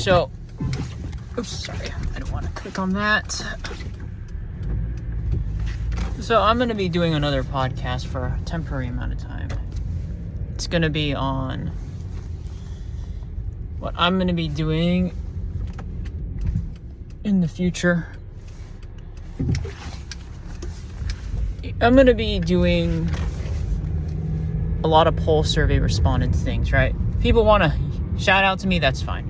So, oops, sorry, I don't want to click on that. So I'm going to be doing another podcast for a temporary amount of time. It's going to be on what I'm going to be doing in the future. I'm going to be doing a lot of poll survey respondent things, right? People want to shout out to me, that's fine.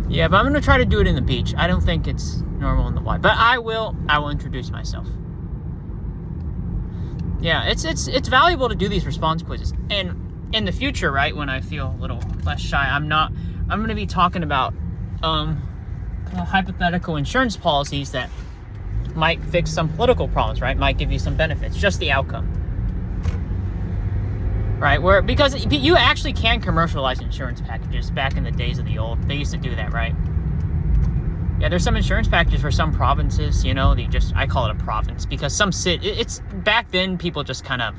Yeah, but I'm going to try to do it in the beach. I don't think it's normal in the wild, but I will introduce myself. Yeah, it's valuable to do these response quizzes. And in the future, right, when I feel a little less shy, I'm going to be talking about hypothetical insurance policies that might fix some political problems, right? Might give you some benefits, just the outcome. Right, because you actually can commercialize insurance packages back in the days of the old. They used to do that, right? Yeah, there's some insurance packages for some provinces, I call it a province because it's back then people just kind of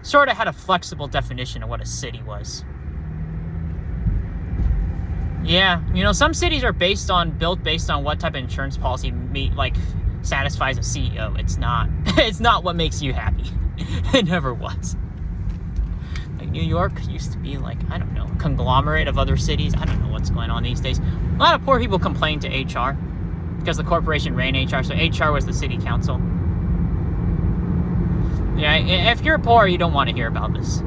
sort of had a flexible definition of what a city was. Yeah, some cities are built based on what type of insurance policy satisfies a CEO. It's not what makes you happy. It never was. Like New York used to be a conglomerate of other cities. I don't know what's going on these days. A lot of poor people complain to HR because the corporation ran HR, so HR was the city council. Yeah, if you're poor, you don't want to hear about this.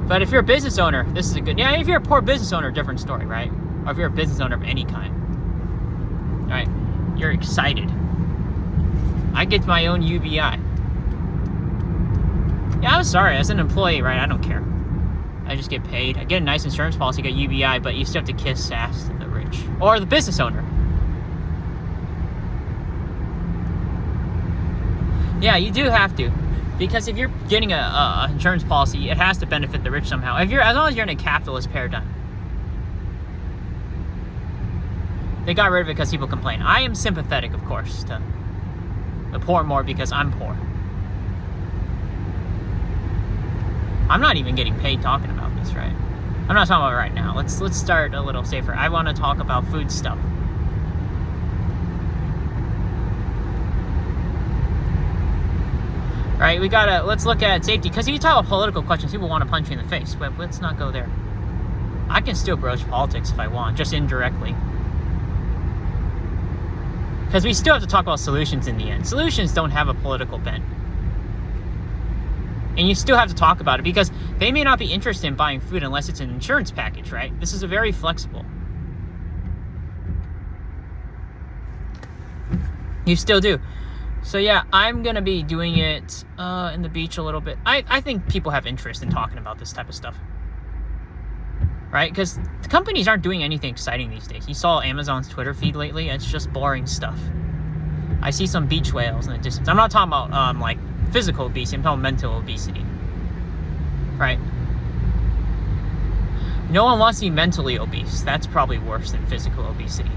But if you're a business owner, this is if you're a poor business owner, different story, right? Or if you're a business owner of any kind, right? You're excited. I get my own UBI. Yeah, I'm sorry, as an employee, right, I don't care. I just get paid. I get a nice insurance policy, get UBI, but you still have to kiss ass to the rich. Or the business owner. Yeah, you do have to. Because if you're getting a insurance policy, it has to benefit the rich somehow. As long as you're in a capitalist paradigm. They got rid of it because people complain. I am sympathetic, of course, to the poor more because I'm poor. I'm not even getting paid talking about this, right? I'm not talking about it right now. Let's start a little safer. I want to talk about food stuff. Right, let's look at safety. Because if you talk about political questions, people want to punch you in the face. But let's not go there. I can still broach politics if I want, just indirectly. Because we still have to talk about solutions in the end. Solutions don't have a political bent. And you still have to talk about it because they may not be interested in buying food unless it's an insurance package, right? This is a very flexible. You still do. So yeah, I'm going to be doing it in the beach a little bit. I think people have interest in talking about this type of stuff. Right? Because the companies aren't doing anything exciting these days. You saw Amazon's Twitter feed lately. It's just boring stuff. I see some beach whales in the distance. I'm not talking about physical obesity. I'm talking mental obesity. Right? No one wants to be mentally obese. That's probably worse than physical obesity.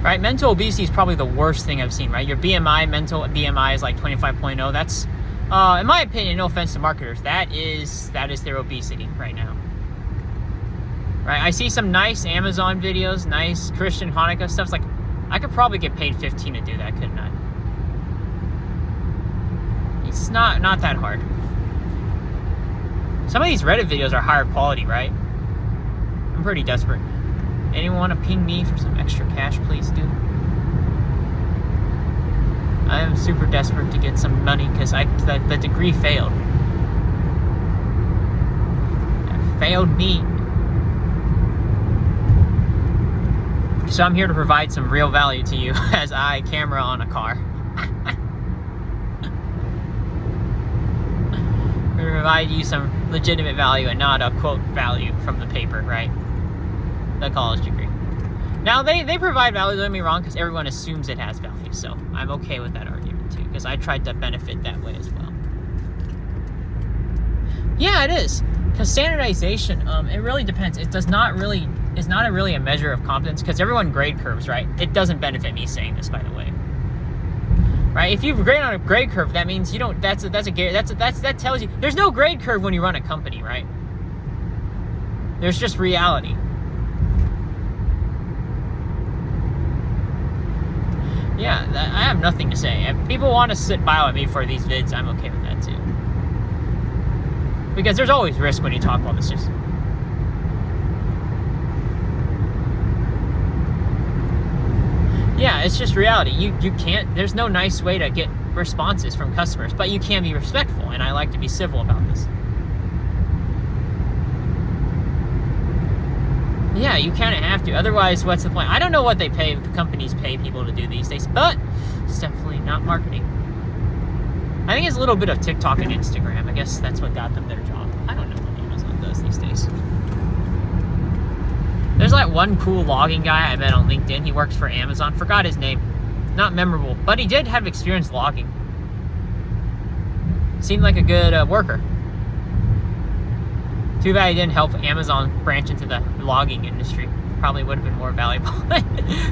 Right? Mental obesity is probably the worst thing I've seen, right? Your mental BMI is like 25.0. That's, in my opinion, no offense to marketers, that is their obesity right now. Right? I see some nice Amazon videos, nice Christian Hanukkah stuff. It's like, I could probably get paid $15 to do that, couldn't I? It's not that hard. Some of these Reddit videos are higher quality, right? I'm pretty desperate. Anyone want to ping me for some extra cash, please do. I am super desperate to get some money because the degree failed. It failed me. So I'm here to provide some real value to you as I camera on a car. Provide you some legitimate value and not a quote value from the paper, right? The college degree. Now they provide value, don't get me wrong, because everyone assumes it has value, so I'm okay with that argument too, because I tried to benefit that way as well. Yeah, it is, because standardization, it really depends. It does not really, it's not really a measure of competence, because everyone grade curves, right? It doesn't benefit me saying this, by the way. right? If you grade on a grade curve, that means you don't. That tells you there's no grade curve when you run a company, right? There's just reality. Yeah, I have nothing to say. If people want to sit by with me for these vids, I'm okay with that too. Because there's always risk when you talk about this. Yeah, it's just reality. You can't, there's no nice way to get responses from customers, but you can be respectful, and I like to be civil about this. Yeah, you kind of have to. Otherwise, what's the point? I don't know what the companies pay people to do these days, but it's definitely not marketing. I think it's a little bit of TikTok and Instagram. I guess that's what got them their job. I don't know what Amazon does these days. There's like one cool logging guy I met on LinkedIn. He works for Amazon. Forgot his name. Not memorable, but he did have experience logging. Seemed like a good worker. Too bad he didn't help Amazon branch into the logging industry. Probably would have been more valuable.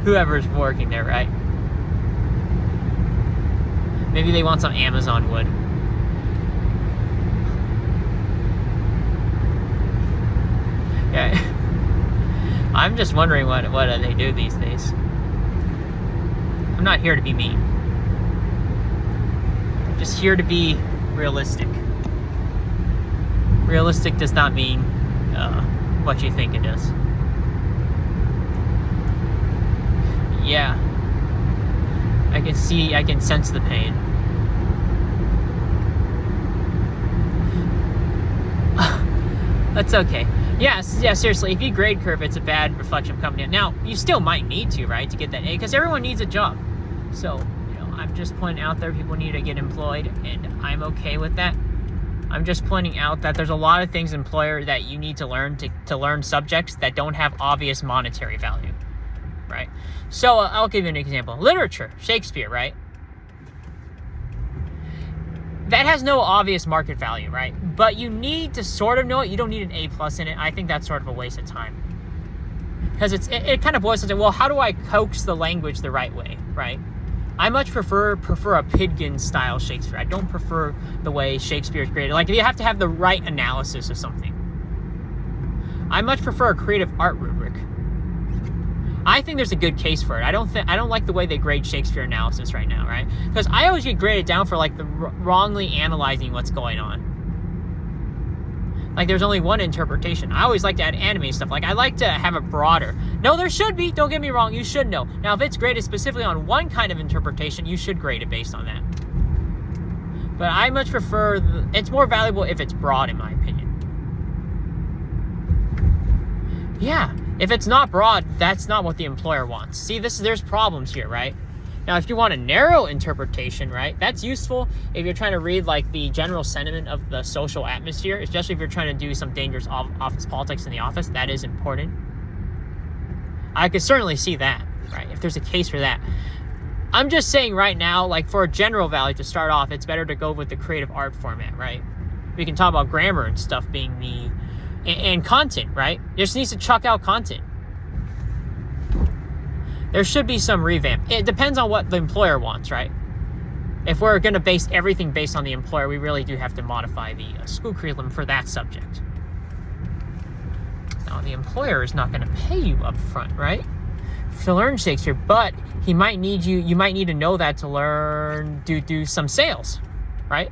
Whoever's working there, right? Maybe they want some Amazon wood. Yeah. I'm just wondering what they do these days. I'm not here to be mean. I'm just here to be realistic. Realistic does not mean what you think it is. Yeah. I can sense the pain. That's okay. Yeah, seriously, if you grade curve, it's a bad reflection of company. Now, you still might need to, right, to get that A, because everyone needs a job. So, I'm just pointing out there people need to get employed, and I'm okay with that. I'm just pointing out that there's a lot of things employer that you need to learn to learn subjects that don't have obvious monetary value, right? So I'll give you an example. Literature, Shakespeare, right? That has no obvious market value, right? But you need to sort of know it. You don't need an A+ in it. I think that's sort of a waste of time. Because it kind of boils down to, well, how do I coax the language the right way, right? I much prefer a Pidgin style Shakespeare. I don't prefer the way Shakespeare is created. Like, you have to have the right analysis of something. I much prefer a creative art rubric. I think there's a good case for it. I don't like the way they grade Shakespeare analysis right now, right? Because I always get graded down for like the wrongly analyzing what's going on. Like, there's only one interpretation. I always like to add anime stuff. Like, I like to have a broader. No, there should be. Don't get me wrong. You should know. Now, if it's graded specifically on one kind of interpretation, you should grade it based on that. But I much prefer, it's more valuable if it's broad, in my opinion. Yeah. If it's not broad, that's not what the employer wants. See, there's problems here, right? Now, if you want a narrow interpretation, right, that's useful if you're trying to read like the general sentiment of the social atmosphere, especially if you're trying to do some dangerous office politics in the office. That is important. I could certainly see that, right, if there's a case for that. I'm just saying right now, like for a general value to start off, it's better to go with the creative art format, right? We can talk about grammar and stuff being and content, right? Just needs to chuck out content. There should be some revamp. It depends on what the employer wants, right? If we're going to base everything based on the employer, we really do have to modify the school curriculum for that subject. Now, the employer is not going to pay you up front, right, to learn Shakespeare, but he might need you might need to know that to learn, do some sales, right?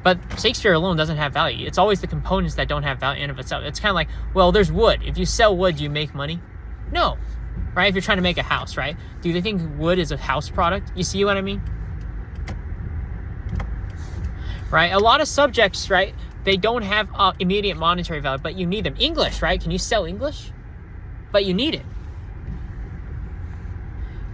But Shakespeare alone doesn't have value. It's always the components that don't have value in of itself. It's kind of like, well, there's wood. If you sell wood, do you make money? No, right? If you're trying to make a house, right? Do they think wood is a house product? You see what I mean? Right? A lot of subjects, right, they don't have immediate monetary value, but you need them. English, right? Can you sell English? But you need it.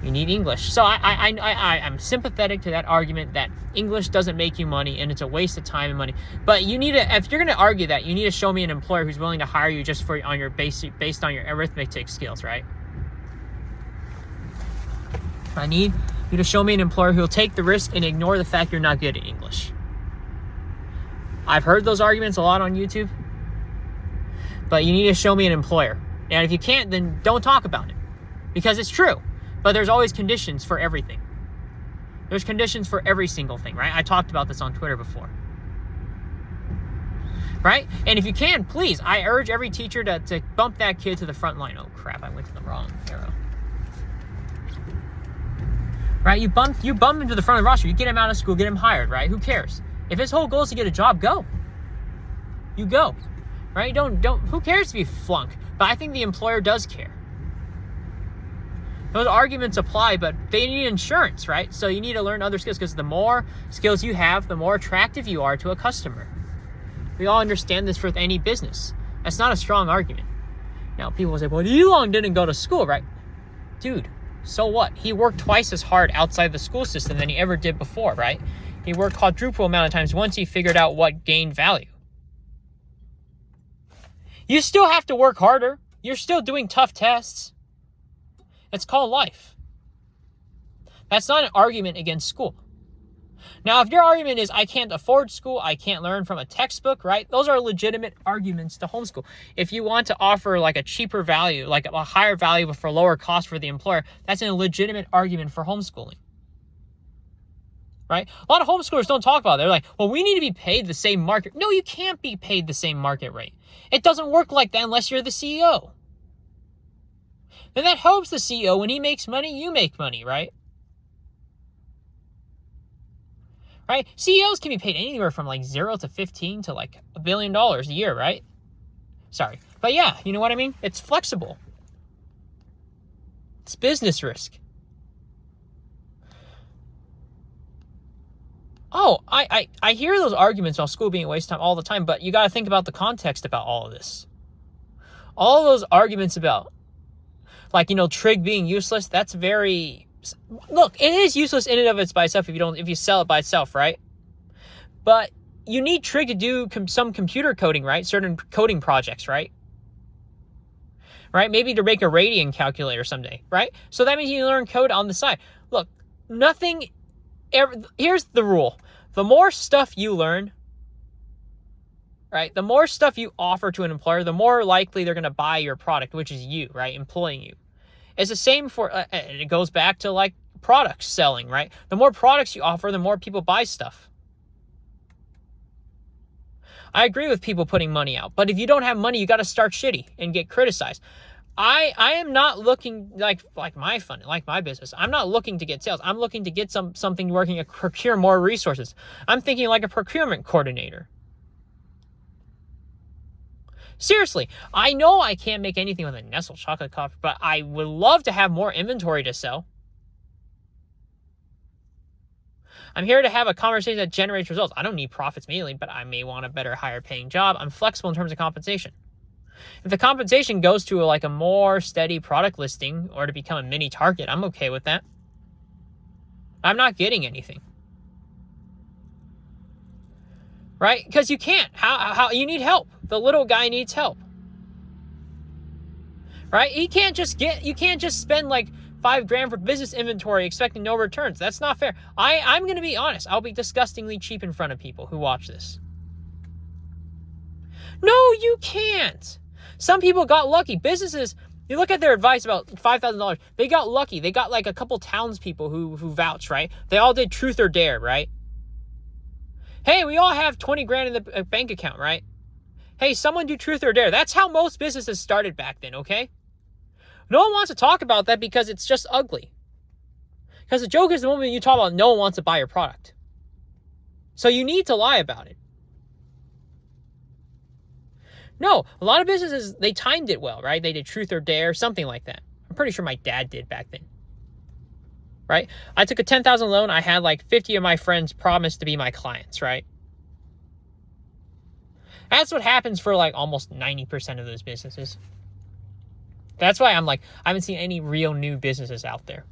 You need English. So I'm sympathetic to that argument that English doesn't make you money and it's a waste of time and money. But you need to, if you're going to argue that, you need to show me an employer who's willing to hire you just based on your arithmetic skills, right? I need you to show me an employer who will take the risk and ignore the fact you're not good at English. I've heard those arguments a lot on YouTube, but you need to show me an employer. And if you can't, then don't talk about it, because it's true. But there's always conditions for everything. There's conditions for every single thing, right? I talked about this on Twitter before. Right? And if you can, please, I urge every teacher to bump that kid to the front line. Oh, crap, I went to the wrong arrow. Right? You bump him to the front of the roster. You get him out of school, get him hired, right? Who cares? If his whole goal is to get a job, go. You go. Right? Don't, who cares if you flunk? But I think the employer does care. Those arguments apply, but they need insurance, right? So you need to learn other skills, because the more skills you have, the more attractive you are to a customer. We all understand this for any business. That's not a strong argument. Now, people will say, well, Elon didn't go to school, right? Dude, so what? He worked twice as hard outside the school system than he ever did before, right? He worked quadruple amount of times once he figured out what gained value. You still have to work harder. You're still doing tough tests. It's called life. That's not an argument against school. Now, if your argument is, I can't afford school, I can't learn from a textbook, right? Those are legitimate arguments to homeschool. If you want to offer like a cheaper value, like a higher value but for lower cost for the employer, that's a legitimate argument for homeschooling. Right? A lot of homeschoolers don't talk about it. They're like, well, we need to be paid the same market. No, you can't be paid the same market rate. It doesn't work like that unless you're the CEO. Then that helps the CEO. When he makes money, you make money, right? Right? CEOs can be paid anywhere from like 0 to 15 to like $1 billion a year, right? Sorry. But yeah, you know what I mean? It's flexible. It's business risk. Oh, I hear those arguments about school being a waste of time all the time, but you got to think about the context about all of this. All those arguments about, like, trig being useless, that's very... Look, it is useless in and of by itself if you sell it by itself, right? But you need trig to do some computer coding, right? Certain coding projects, right? Right? Maybe to make a radian calculator someday, right? So that means you learn code on the side. Look, here's the rule. The more stuff you learn, right? The more stuff you offer to an employer, the more likely they're going to buy your product, which is you, right? Employing you. It's the same for, it goes back to like products selling, right? The more products you offer, the more people buy stuff. I agree with people putting money out, but if you don't have money, you got to start shitty and get criticized. I am not looking like my business. I'm not looking to get sales. I'm looking to get something working to procure more resources. I'm thinking like a procurement coordinator. Seriously, I know I can't make anything with a Nestle chocolate coffee, but I would love to have more inventory to sell. I'm here to have a conversation that generates results. I don't need profits immediately, but I may want a better, higher paying job. I'm flexible in terms of compensation. If the compensation goes to like a more steady product listing or to become a mini Target, I'm okay with that. I'm not getting anything. Right? Because you can't. How you need help. The little guy needs help. Right? You can't just spend like $5,000 for business inventory expecting no returns. That's not fair. I'm going to be honest. I'll be disgustingly cheap in front of people who watch this. No, you can't. Some people got lucky. Businesses, you look at their advice about $5,000. They got lucky. They got like a couple townspeople who vouched, right? They all did truth or dare, right? Hey, we all have $20,000 in the bank account, right? Hey, someone do truth or dare. That's how most businesses started back then, okay? No one wants to talk about that because it's just ugly. Because the joke is the moment you talk about no one wants to buy your product. So you need to lie about it. No, a lot of businesses, they timed it well, right? They did truth or dare, something like that. I'm pretty sure my dad did back then. Right? I took a $10,000 loan. I had like 50 of my friends promise to be my clients, right? That's what happens for like almost 90% of those businesses. That's why I'm like, I haven't seen any real new businesses out there.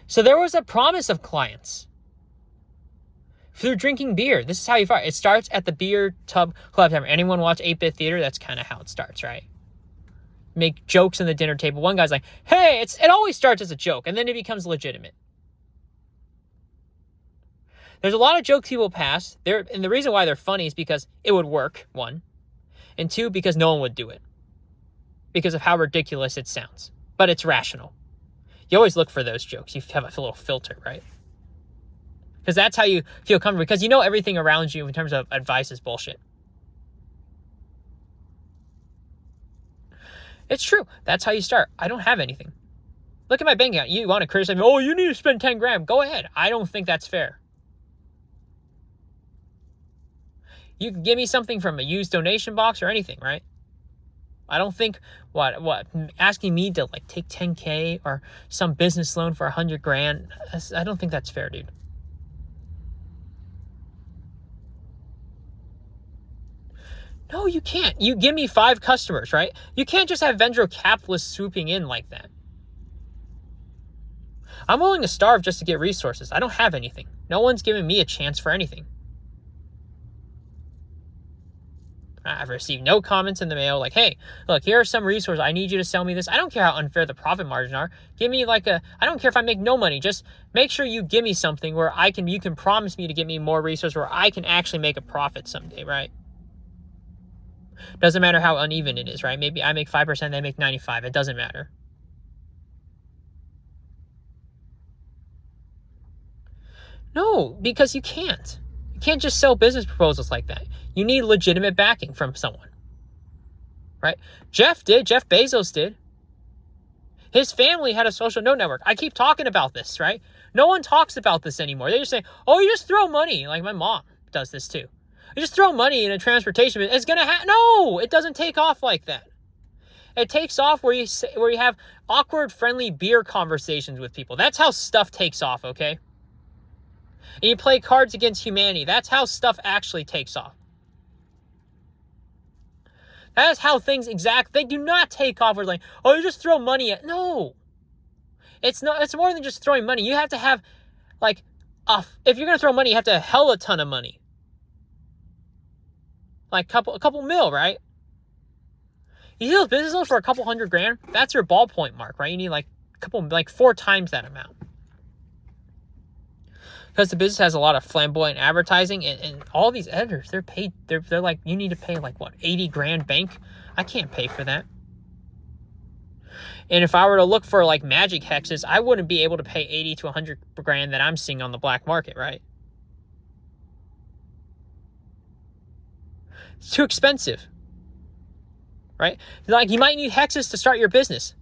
So there was a promise of clients through drinking beer. This is how you fire. It starts at the beer tub club time. Anyone watch 8-Bit Theater? That's kind of how it starts, right? Make jokes on the dinner table. One guy's like, hey, it always starts as a joke, and then it becomes legitimate. There's a lot of jokes people pass. And the reason why they're funny is because it would work, one. And two, because no one would do it. Because of how ridiculous it sounds. but it's rational. You always look for those jokes. You have a little filter, right? Because that's how you feel comfortable. Because you know everything around you in terms of advice is bullshit. It's true. That's how you start. I don't have anything. Look at my bank account. You want to criticize me? Oh, you need to spend 10 grand. Go ahead. I don't think that's fair. You can give me something from a used donation box or anything, right? I don't think what asking me to like take 10K or some business loan for 100 grand. I don't think that's fair, dude. No, you can't. You give me 5 customers, right? You can't just have venture capitalists swooping in like that. I'm willing to starve just to get resources. I don't have anything. No one's giving me a chance for anything. I've received no comments in the mail like, hey, look, here are some resources. I need you to sell me this. I don't care how unfair the profit margin are. Give me I don't care if I make no money. Just make sure you give me something where you can promise me to give me more resources where I can actually make a profit someday, right? Doesn't matter how uneven it is, right? Maybe I make 5%, they make 95%. It doesn't matter. No, because you can't. You can't just sell business proposals like that. You need legitimate backing from someone, right? Jeff Bezos did. His family had a social network. I keep talking about this, right? No one talks about this anymore. They just say, oh, you just throw money. Like my mom does this too. You just throw money in a transportation. It's going to happen. No, it doesn't take off like that. It takes off where you have awkward, friendly beer conversations with people. That's how stuff takes off, okay? And you play Cards Against Humanity. That's how stuff actually takes off. That is how things they do not take off. We're like, oh, you just throw money at. No. It's not. It's more than just throwing money. You have to have, like, if you're going to throw money, you have to have a hell of a ton of money. Like a couple mil, right? You see those business loans for a couple $100 grand? That's your ballpoint mark, right? You need like 4 times that amount. Because the business has a lot of flamboyant advertising, and all these editors, they're paid, they're like, you need to pay like what, 80 grand bank? I can't pay for that. And if I were to look for like magic hexes, I wouldn't be able to pay 80 to 100 grand that I'm seeing on the black market, right? It's too expensive, right? Like you might need hexes to start your business.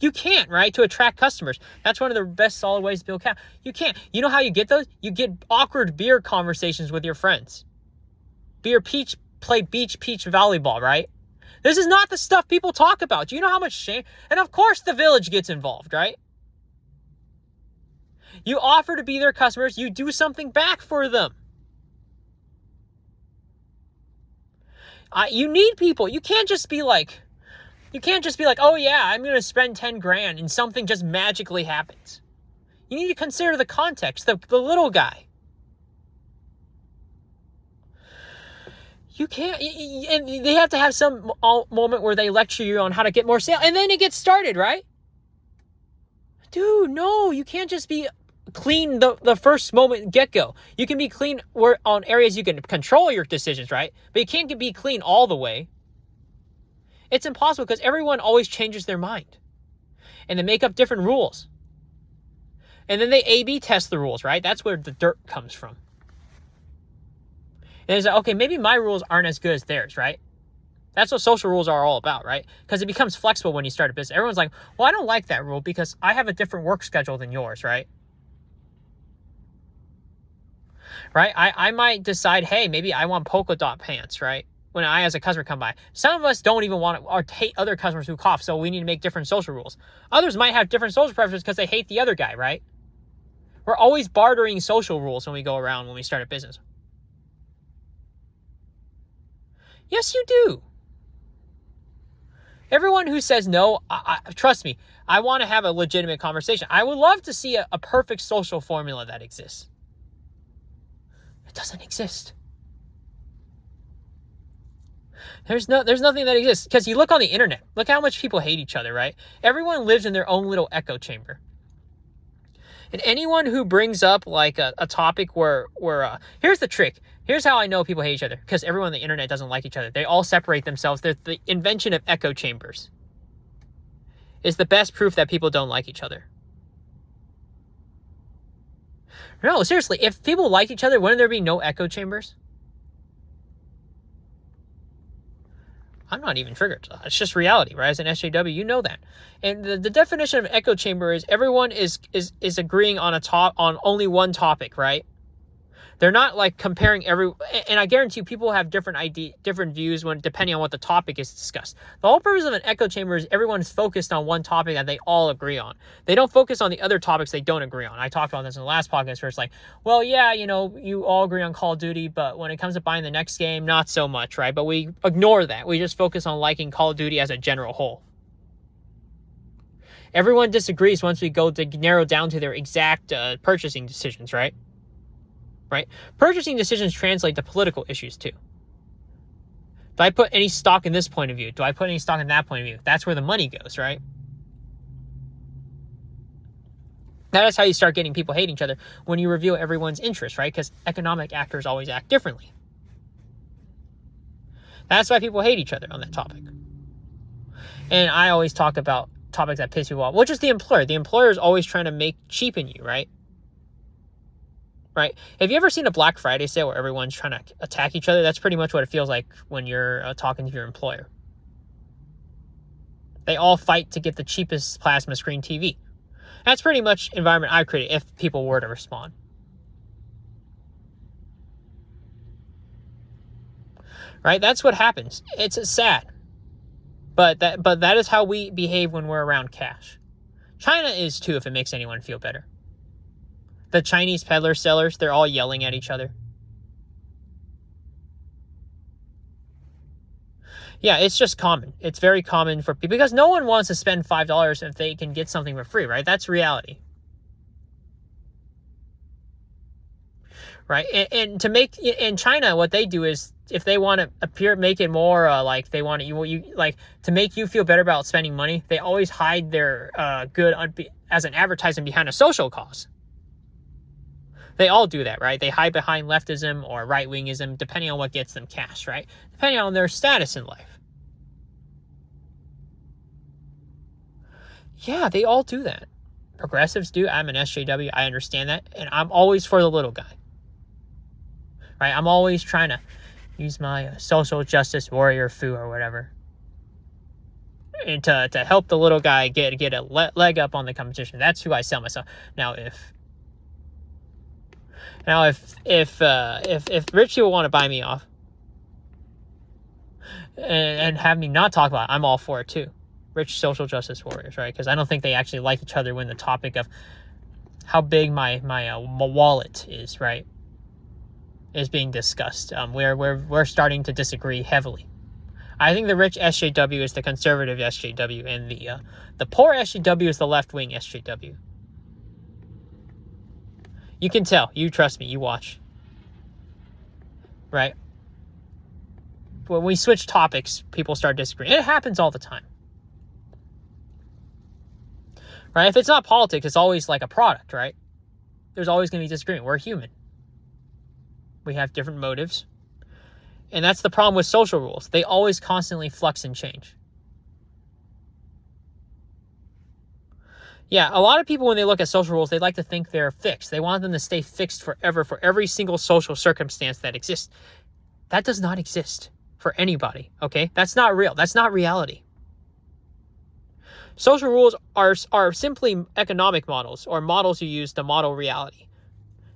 You can't, right? To attract customers. That's one of the best solid ways to build capital. You can't. You know how you get those? You get awkward beer conversations with your friends. Play beach peach volleyball, right? This is not the stuff people talk about. Do you know how much shame? And of course the village gets involved, right? You offer to be their customers. You do something back for them. You need people. You can't just be like, oh yeah, I'm going to spend 10 grand and something just magically happens. You need to consider the context, the little guy. You can't, and they have to have some moment where they lecture you on how to get more sales, and then it gets started, right? Dude, no, you can't just be clean the first moment get-go. You can be clean on areas you can control your decisions, right? But you can't be clean all the way. It's impossible because everyone always changes their mind. And they make up different rules. And then they A/B test the rules, right? That's where the dirt comes from. And it's like, okay, maybe my rules aren't as good as theirs, right? That's what social rules are all about, right? Because it becomes flexible when you start a business. Everyone's like, well, I don't like that rule because I have a different work schedule than yours, right? Right? I might decide, hey, maybe I want polka dot pants, right? When I, as a customer, come by. Some of us don't even want to, or hate other customers who cough, so we need to make different social rules. Others might have different social preferences because they hate the other guy, right? We're always bartering social rules when we go around when we start a business. Yes, you do. Everyone who says no, trust me, I want to have a legitimate conversation. I would love to see a perfect social formula that exists. It doesn't exist. There's nothing that exists. Because you look on the internet, look how much people hate each other, right? Everyone lives in their own little echo chamber. And anyone who brings up like a topic where here's the trick. Here's how I know people hate each other. Because everyone on the internet doesn't like each other. They all separate themselves. There's the invention of echo chambers. is the best proof that people don't like each other. No, seriously, if people like each other, wouldn't there be no echo chambers? I'm not even triggered. It's just reality, right? As an SJW, you know that. And the definition of echo chamber is everyone is agreeing on only one topic, right? They're not like comparing and I guarantee you people have different views depending on what the topic is discussed. The whole purpose of an echo chamber is everyone's focused on one topic that they all agree on. They don't focus on the other topics they don't agree on. I talked about this in the last podcast where it's like, well, yeah, you all agree on Call of Duty, but when it comes to buying the next game, not so much, right? But we ignore that. We just focus on liking Call of Duty as a general whole. Everyone disagrees once we go to narrow down to their exact purchasing decisions, right? Right? Purchasing decisions translate to political issues too. Do I put any stock in this point of view? Do I put any stock in that point of view? That's where the money goes, right? That is how you start getting people hating each other, when you reveal everyone's interest, right? Because economic actors always act differently. That's why people hate each other on that topic. And I always talk about topics that piss people off, which is the employer. The employer is always trying to cheapen you, right? Right? Have you ever seen a Black Friday sale where everyone's trying to attack each other? That's pretty much what it feels like when you're talking to your employer. They all fight to get the cheapest plasma screen TV. That's pretty much environment I created if people were to respond. Right? That's what happens. It's sad. But that is how we behave when we're around cash. China is too, if it makes anyone feel better. The Chinese peddler sellers, they're all yelling at each other. Yeah, it's just common. It's very common for people because no one wants to spend $5 if they can get something for free, right? That's reality. Right? And to make in China, what they do is if they want to make it more like they want you like to make you feel better about spending money, they always hide their good as an advertisement behind a social cause. They all do that, right? They hide behind leftism or right-wingism, depending on what gets them cash, right? Depending on their status in life. Yeah, they all do that. Progressives do. I'm an SJW. I understand that. And I'm always for the little guy. Right? I'm always trying to use my social justice warrior foo or whatever. And to help the little guy get a leg up on the competition. That's who I sell myself. Now, if rich people want to buy me off and have me not talk about it, I'm all for it too. Rich social justice warriors, right? Because I don't think they actually like each other when the topic of how big my wallet is, right, is being discussed. We're starting to disagree heavily. I think the rich SJW is the conservative SJW, and the poor SJW is the left-wing SJW. You can tell. You trust me. You watch. Right? When we switch topics, people start disagreeing. It happens all the time. Right? If it's not politics, it's always like a product, right? There's always going to be disagreement. We're human. We have different motives. And that's the problem with social rules. They always constantly flux and change. Yeah, a lot of people, when they look at social rules, they like to think they're fixed. They want them to stay fixed forever for every single social circumstance that exists. That does not exist for anybody, okay? That's not real. That's not reality. Social rules are simply economic models or models you use to model reality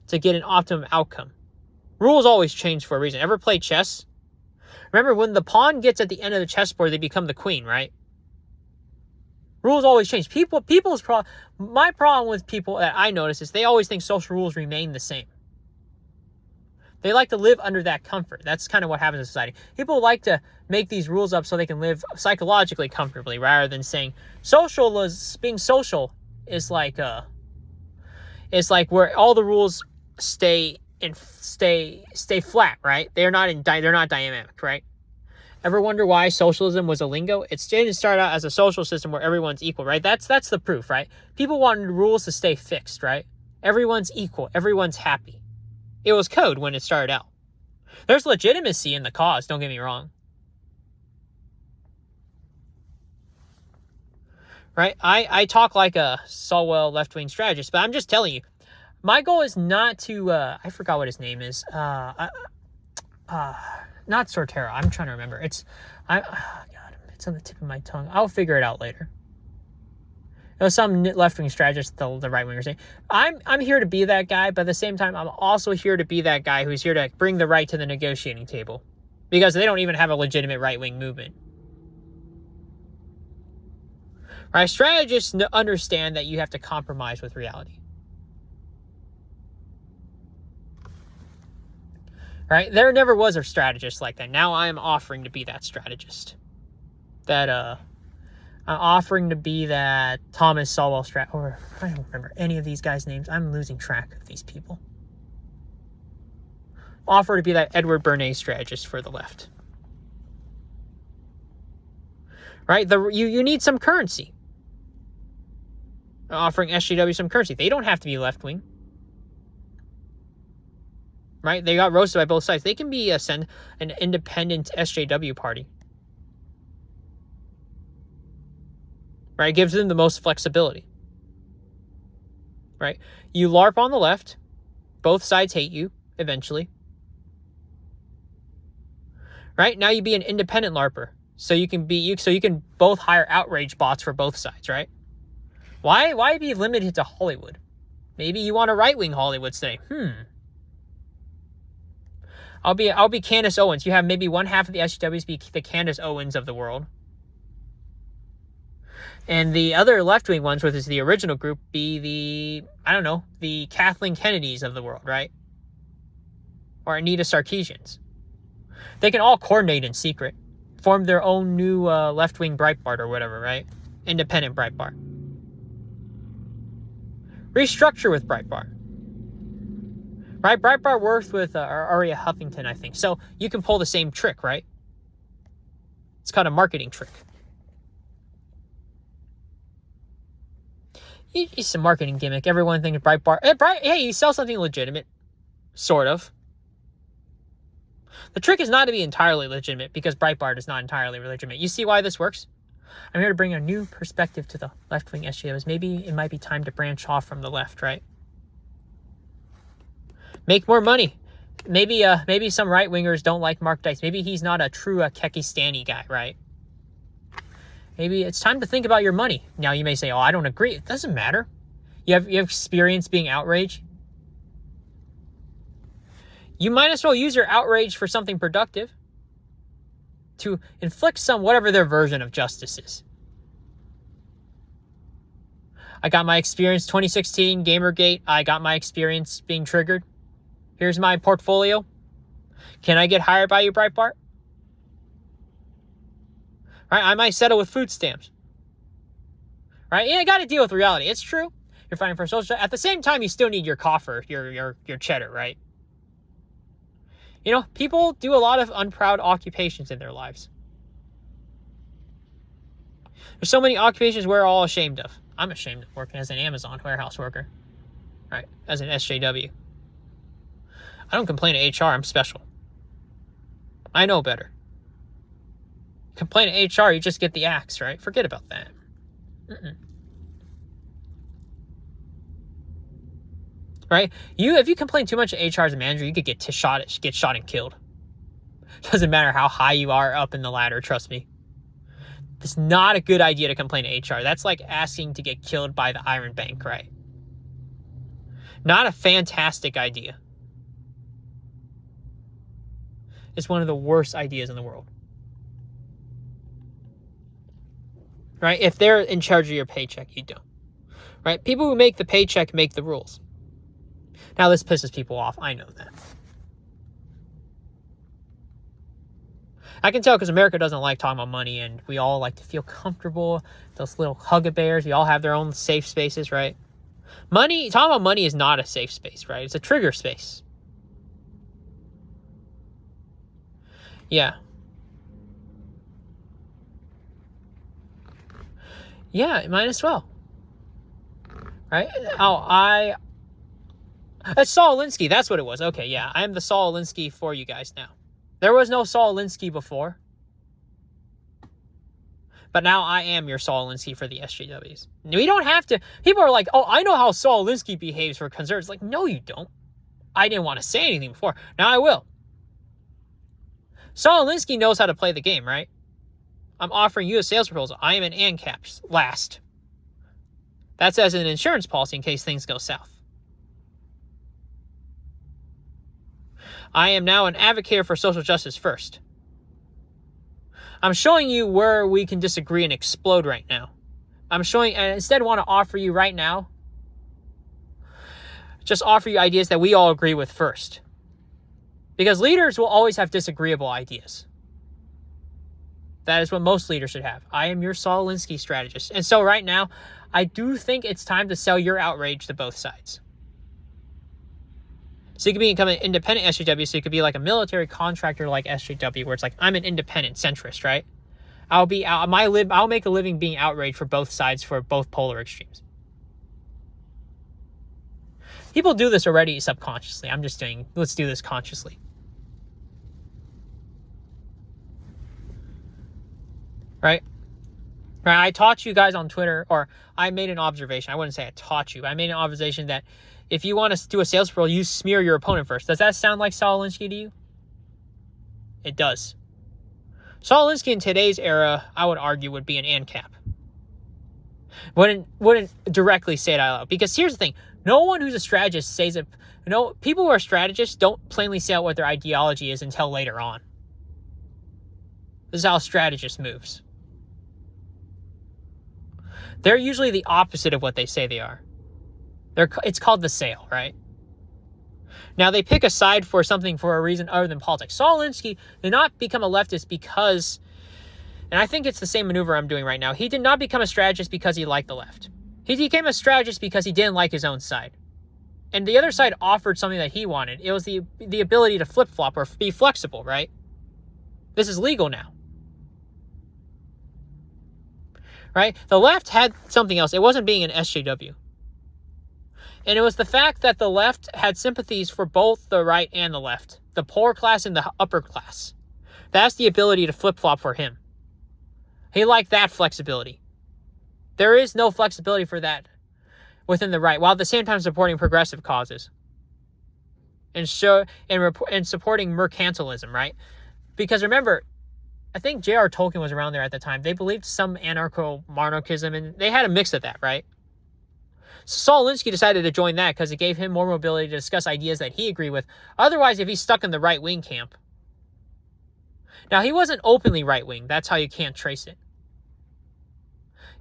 to get an optimum outcome. Rules always change for a reason. Ever play chess? Remember, when the pawn gets at the end of the chessboard, they become the queen, right? Rules always change. My problem with people that I notice is they always think social rules remain the same. They like to live under that comfort. That's kind of what happens in society. People like to make these rules up so they can live psychologically comfortably, rather than saying being social is like where all the rules stay flat, right? They're not dynamic, right? Ever wonder why socialism was a lingo? It didn't start out as a social system where everyone's equal, right? That's the proof, right? People wanted rules to stay fixed, right? Everyone's equal. Everyone's happy. It was code when it started out. There's legitimacy in the cause, don't get me wrong. right? I talk like a Solwell left-wing strategist, but I'm just telling you, my goal is not to, I forgot what his name is. Not Sortera. I'm trying to remember. God, it's on the tip of my tongue. I'll figure it out later. Some left-wing strategist, the right-wingers say, I'm here to be that guy, but at the same time, I'm also here to be that guy who's here to bring the right to the negotiating table. Because they don't even have a legitimate right-wing movement. Right? Strategists understand that you have to compromise with reality. Right? There never was a strategist like that. Now I am offering to be that strategist. I'm offering to be that Thomas Sowell or I don't remember any of these guys' names. I'm losing track of these people. Offer to be that Edward Bernays strategist for the left. Right? You need some currency. Offering SJW some currency. They don't have to be left-wing. Right? They got roasted by both sides. They can be an independent SJW party. Right? It gives them the most flexibility. Right? You LARP on the left. Both sides hate you, eventually. Right? Now you be an independent LARPer. So you can both hire outrage bots for both sides, right? Why be limited to Hollywood? Maybe you want a right-wing Hollywood say, I'll be Candace Owens. You have maybe one half of the SJWs be the Candace Owens of the world. And the other left-wing ones, which is the original group, be the Kathleen Kennedys of the world, right? Or Anita Sarkeesians. They can all coordinate in secret. Form their own new left-wing Breitbart or whatever, right? Independent Breitbart. Restructure with Breitbart. Right? Breitbart worked with Aria Huffington, I think. So you can pull the same trick, right? It's called a marketing trick. It's a marketing gimmick. Everyone thinks Breitbart. Hey, you sell something legitimate. Sort of. The trick is not to be entirely legitimate because Breitbart is not entirely legitimate. You see why this works? I'm here to bring a new perspective to the left-wing SJWs. Maybe it might be time to branch off from the left, right? Make more money. Maybe some right-wingers don't like Mark Dice. Maybe he's not a true Kekistani guy, right? Maybe it's time to think about your money. Now you may say, I don't agree. It doesn't matter. You have experience being outraged. You might as well use your outrage for something productive. To inflict whatever their version of justice is. I got my experience 2016 Gamergate. I got my experience being triggered. Here's my portfolio. Can I get hired by you, Breitbart? Right? I might settle with food stamps. Right? Yeah, I got to deal with reality. It's true. You're fighting for social. At the same time, you still need your coffer, your cheddar, right? People do a lot of unproud occupations in their lives. There's so many occupations we're all ashamed of. I'm ashamed of working as an Amazon warehouse worker. Right? As an SJW. I don't complain to HR. I'm special. I know better. Complain to HR, you just get the axe, right? Forget about that. Right? If you complain too much to HR as a manager, you could get shot and killed. Doesn't matter how high you are up in the ladder, trust me. It's not a good idea to complain to HR. That's like asking to get killed by the Iron Bank, right? Not a fantastic idea. It's one of the worst ideas in the world. Right? If they're in charge of your paycheck, you don't. Right? People who make the paycheck make the rules. Now, this pisses people off. I know that. I can tell because America doesn't like talking about money, and we all like to feel comfortable. Those little hug-a-bears, we all have their own safe spaces, right? Talking about money is not a safe space, right? It's a trigger space. Yeah. Yeah, it might as well. Right? That's Saul Alinsky. That's what it was. Okay, yeah. I am the Saul Alinsky for you guys now. There was no Saul Alinsky before. But now I am your Saul Alinsky for the SJWs. We don't have to. People are like, oh, I know how Saul Alinsky behaves for conservatives. Like, no, you don't. I didn't want to say anything before. Now I will. Saul Alinsky knows how to play the game, right? I'm offering you a sales proposal. I am an ANCAP last. That's as an insurance policy in case things go south. I am now an advocate for social justice first. I'm showing you where we can disagree and explode right now. I'm showing, and instead want to offer you right now, just offer you ideas that we all agree with first. Because leaders will always have disagreeable ideas. That is what most leaders should have. I am your Saul Alinsky strategist. And so right now, I do think it's time to sell your outrage to both sides. So you can become an independent SJW, so you could be like a military contractor like SJW, where it's like, I'm an independent centrist, right? I'll make a living being outraged for both sides, for both polar extremes. People do this already subconsciously. Let's do this consciously. Right? I taught you guys on Twitter, or I made an observation. I wouldn't say I taught you, but I made an observation that if you want to do a sales proposal, you smear your opponent first. Does that sound like Saul Alinsky to you? It does. Saul Alinsky in today's era, I would argue, would be an ANCAP. Wouldn't directly say it out loud. Because here's the thing. No one who's a strategist says it. People who are strategists don't plainly say out what their ideology is until later on. This is how a strategist moves. They're usually the opposite of what they say they are. It's called the sale, right? Now, they pick a side for something for a reason other than politics. Saul Alinsky did not become a leftist because, and I think it's the same maneuver I'm doing right now, he did not become a strategist because he liked the left. He became a strategist because he didn't like his own side. And the other side offered something that he wanted. It was the ability to flip-flop or be flexible, right? This is legal now. Right? The left had something else. It wasn't being an SJW. And it was the fact that the left had sympathies for both the right and the left, the poor class and the upper class. That's the ability to flip-flop for him. He liked that flexibility. There is no flexibility for that within the right, while at the same time supporting progressive causes and supporting mercantilism, right? Because remember, I think J.R. Tolkien was around there at the time. They believed some anarcho-monarchism, and they had a mix of that, right? So Saul Alinsky decided to join that because it gave him more mobility to discuss ideas that he agreed with. Otherwise, if he's stuck in the right-wing camp. Now, he wasn't openly right-wing. That's how you can't trace it.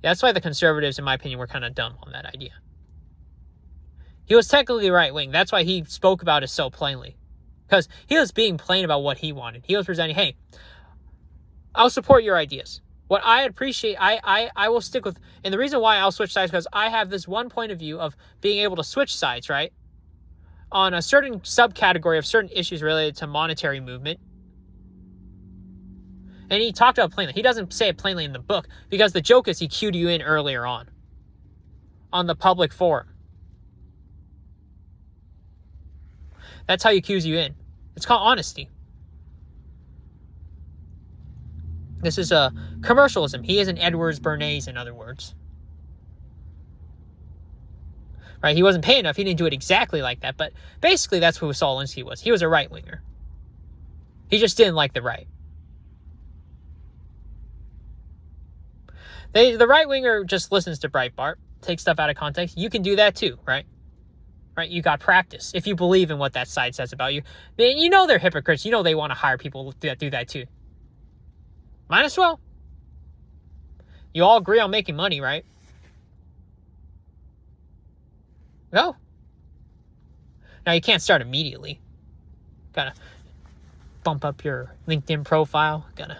That's why the conservatives, in my opinion, were kind of dumb on that idea. He was technically right-wing. That's why he spoke about it so plainly. Because he was being plain about what he wanted. He was presenting, hey, I'll support your ideas. What I appreciate, I will stick with, and the reason why I'll switch sides because I have this one point of view of being able to switch sides, right? On a certain subcategory of certain issues related to monetary movement. And he talked about it plainly. He doesn't say it plainly in the book because the joke is he cued you in earlier on the public forum. That's how he cues you in. It's called honesty. This is a commercialism. He is an Edwards Bernays, in other words. Right? He wasn't paying enough. He didn't do it exactly like that. But basically, that's who Saul Alinsky was. He was a right-winger. He just didn't like the right. The right-winger just listens to Breitbart, takes stuff out of context. You can do that too, right? Right? You got practice. If you believe in what that side says about you. You know they're hypocrites. You know they want to hire people that do that too. Might as well. You all agree on making money, right? Go. Now, you can't start immediately. Gotta bump up your LinkedIn profile. Gotta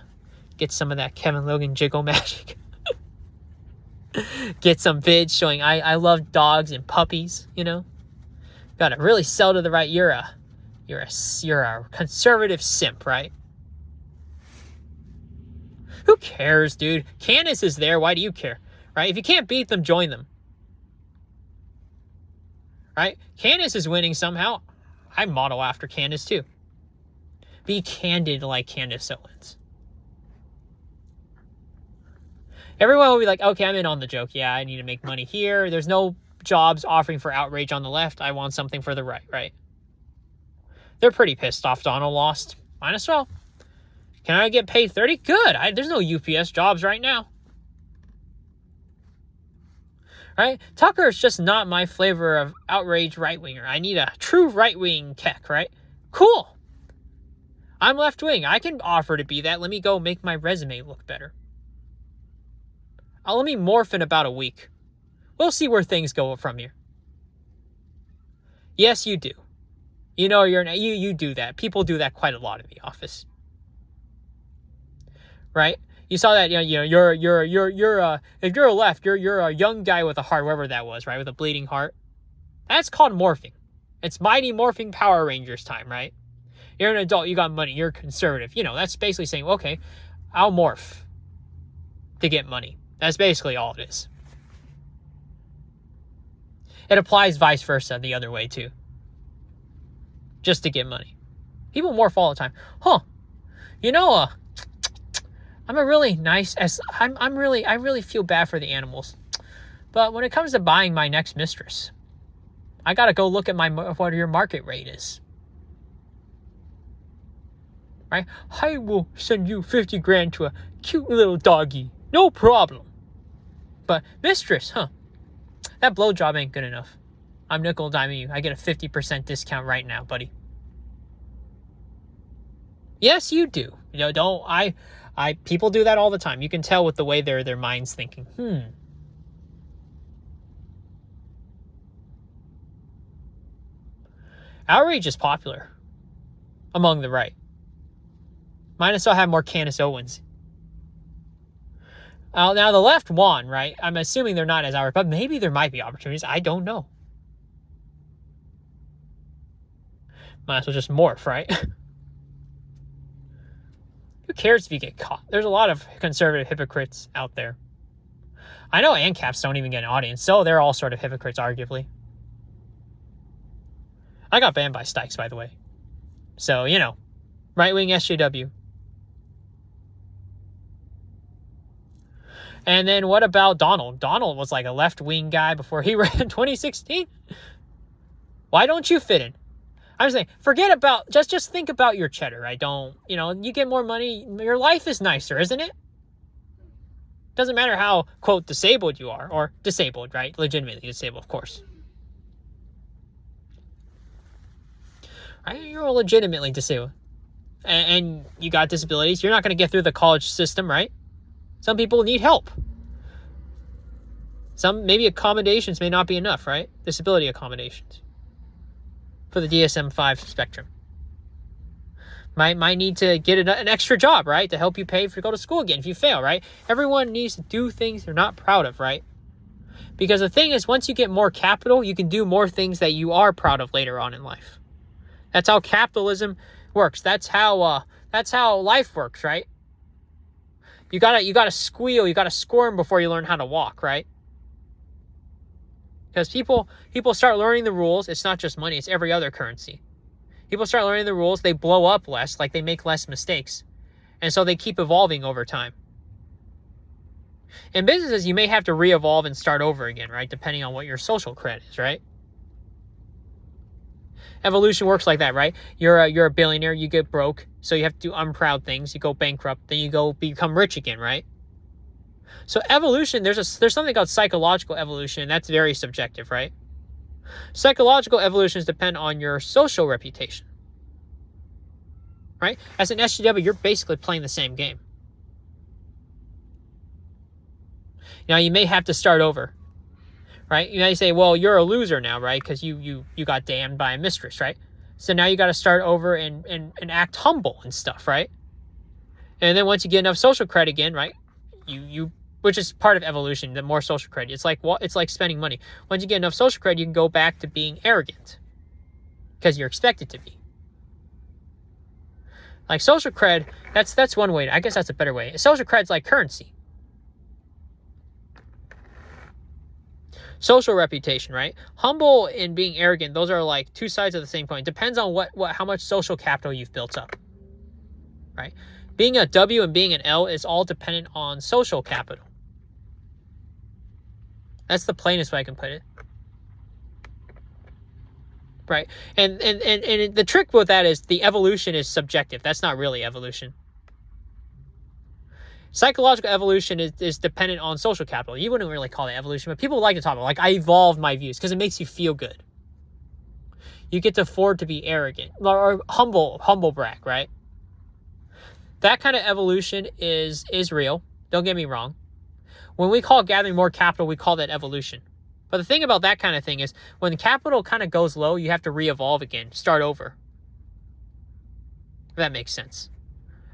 get some of that Kevin Logan jiggle magic. Get some vids showing I love dogs and puppies, you know? Gotta really sell to the right. You're a conservative simp, right? Who cares, dude? Candace is there. Why do you care? Right? If you can't beat them, join them. Right? Candace is winning somehow. I model after Candace too. Be candid like Candace Owens. Everyone will be like, okay, I'm in on the joke. Yeah, I need to make money here. There's no jobs offering for outrage on the left. I want something for the right? They're pretty pissed off Donald lost. Might as well. Can I get paid 30? Good. There's no UPS jobs right now. Right? Tucker is just not my flavor of outrage right-winger. I need a true right-wing tech, right? Cool. I'm left-wing. I can offer to be that. Let me go make my resume look better. Let me morph in about a week. We'll see where things go from here. Yes, you do. You know, you do that. People do that quite a lot in the office. Right? You saw that, if you're a left, you're a young guy with a heart, whoever that was, right? With a bleeding heart. That's called morphing. It's Mighty Morphing Power Rangers time, right? You're an adult, you got money, you're conservative. That's basically saying, okay, I'll morph to get money. That's basically all it is. It applies vice versa the other way too. Just to get money. People morph all the time. I'm a really nice, I really feel bad for the animals. But when it comes to buying my next mistress, I gotta go look at what your market rate is. Right? I will send you 50 grand to a cute little doggy. No problem. But mistress, that blowjob ain't good enough. I'm nickel diming you. I get a 50% discount right now, buddy. Yes, you do. People do that all the time. You can tell with the way their mind's thinking. Outrage is popular among the right. Might as well have more Candace Owens. Now the left won, right? I'm assuming they're not as outraged, but maybe there might be opportunities. I don't know. Might as well just morph, right? Who cares if you get caught? There's a lot of conservative hypocrites out there. I know ANCAPs don't even get an audience, so they're all sort of hypocrites, arguably. I got banned by Stykes, by the way. So, right-wing SJW. And then what about Donald? Donald was like a left-wing guy before he ran in 2016. Why don't you fit in? I'm saying, forget about, just think about your cheddar, right? Don't, you get more money, your life is nicer, isn't it? Doesn't matter how, quote, disabled you are, or disabled, right? Legitimately disabled, of course. Right? You're legitimately disabled. And you got disabilities. You're not going to get through the college system, right? Some people need help. Maybe accommodations may not be enough, right? Disability accommodations. For the DSM-5 spectrum. Might need to get an extra job, right? To help you pay to go to school again if you fail, right? Everyone needs to do things they're not proud of, right? Because the thing is, once you get more capital, you can do more things that you are proud of later on in life. That's how capitalism works. That's how life works, right? You gotta squeal, you gotta squirm before you learn how to walk, right? Because people start learning the rules. It's not just money, it's every other currency. People start learning the rules, they blow up less, like they make less mistakes. And so they keep evolving over time. In businesses, you may have to re-evolve and start over again, right? Depending on what your social credit is, right? Evolution works like that, right? You're a billionaire, you get broke, so you have to do unproud things, you go bankrupt, then you go become rich again, right? So evolution, there's something called psychological evolution, and that's very subjective, right? Psychological evolutions depend on your social reputation, right? As an SJW, you're basically playing the same game. Now, you may have to start over, right? You may say, well, you're a loser now, right? Because you got damned by a mistress, right? So now you got to start over and act humble and stuff, right? And then once you get enough social credit again, right? You which is part of evolution, the more social credit. It's like spending money. Once you get enough social credit, you can go back to being arrogant because you're expected to be. Like social cred, that's one way. I guess that's a better way. Social cred's like currency. Social reputation, right? Humble and being arrogant, those are like two sides of the same coin. It depends on how much social capital you've built up, right? Being a W and being an L is all dependent on social capital. That's the plainest way I can put it. Right? And the trick with that is the evolution is subjective. That's not really evolution. Psychological evolution is dependent on social capital. You wouldn't really call it evolution, but people like to talk about, like, I evolved my views because it makes you feel good. You get to afford to be arrogant or humble brag, right? That kind of evolution is real. Don't get me wrong. When we call gathering more capital, we call that evolution. But the thing about that kind of thing is when capital kind of goes low, you have to re-evolve again, start over. If that makes sense.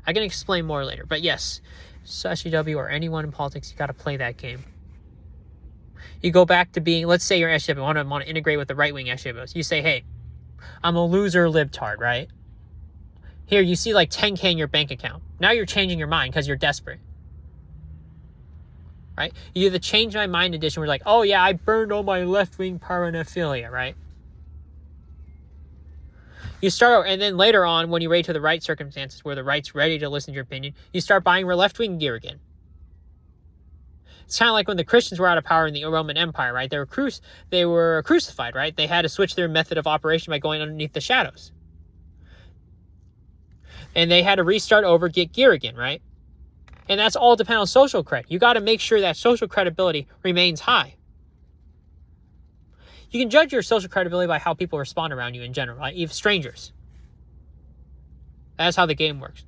I can explain more later, but yes, SJW or anyone in politics, you got to play that game. You go back to being, let's say you're SJW, want to integrate with the right-wing SJWs. You say, hey, I'm a loser libtard, right? Here, you see like 10K in your bank account. Now you're changing your mind because you're desperate. Right? You do the change my mind edition where you're like, oh yeah, I burned all my left-wing paraphernalia, right? You start out, and then later on, when you rate to the right circumstances where the right's ready to listen to your opinion, you start buying left-wing gear again. It's kind of like when the Christians were out of power in the Roman Empire, right? They were crucified, right? They had to switch their method of operation by going underneath the shadows. And they had to restart over, get gear again, right? And that's all dependent on social cred. You got to make sure that social credibility remains high. You can judge your social credibility by how people respond around you in general, right? Even strangers. That's how the game works.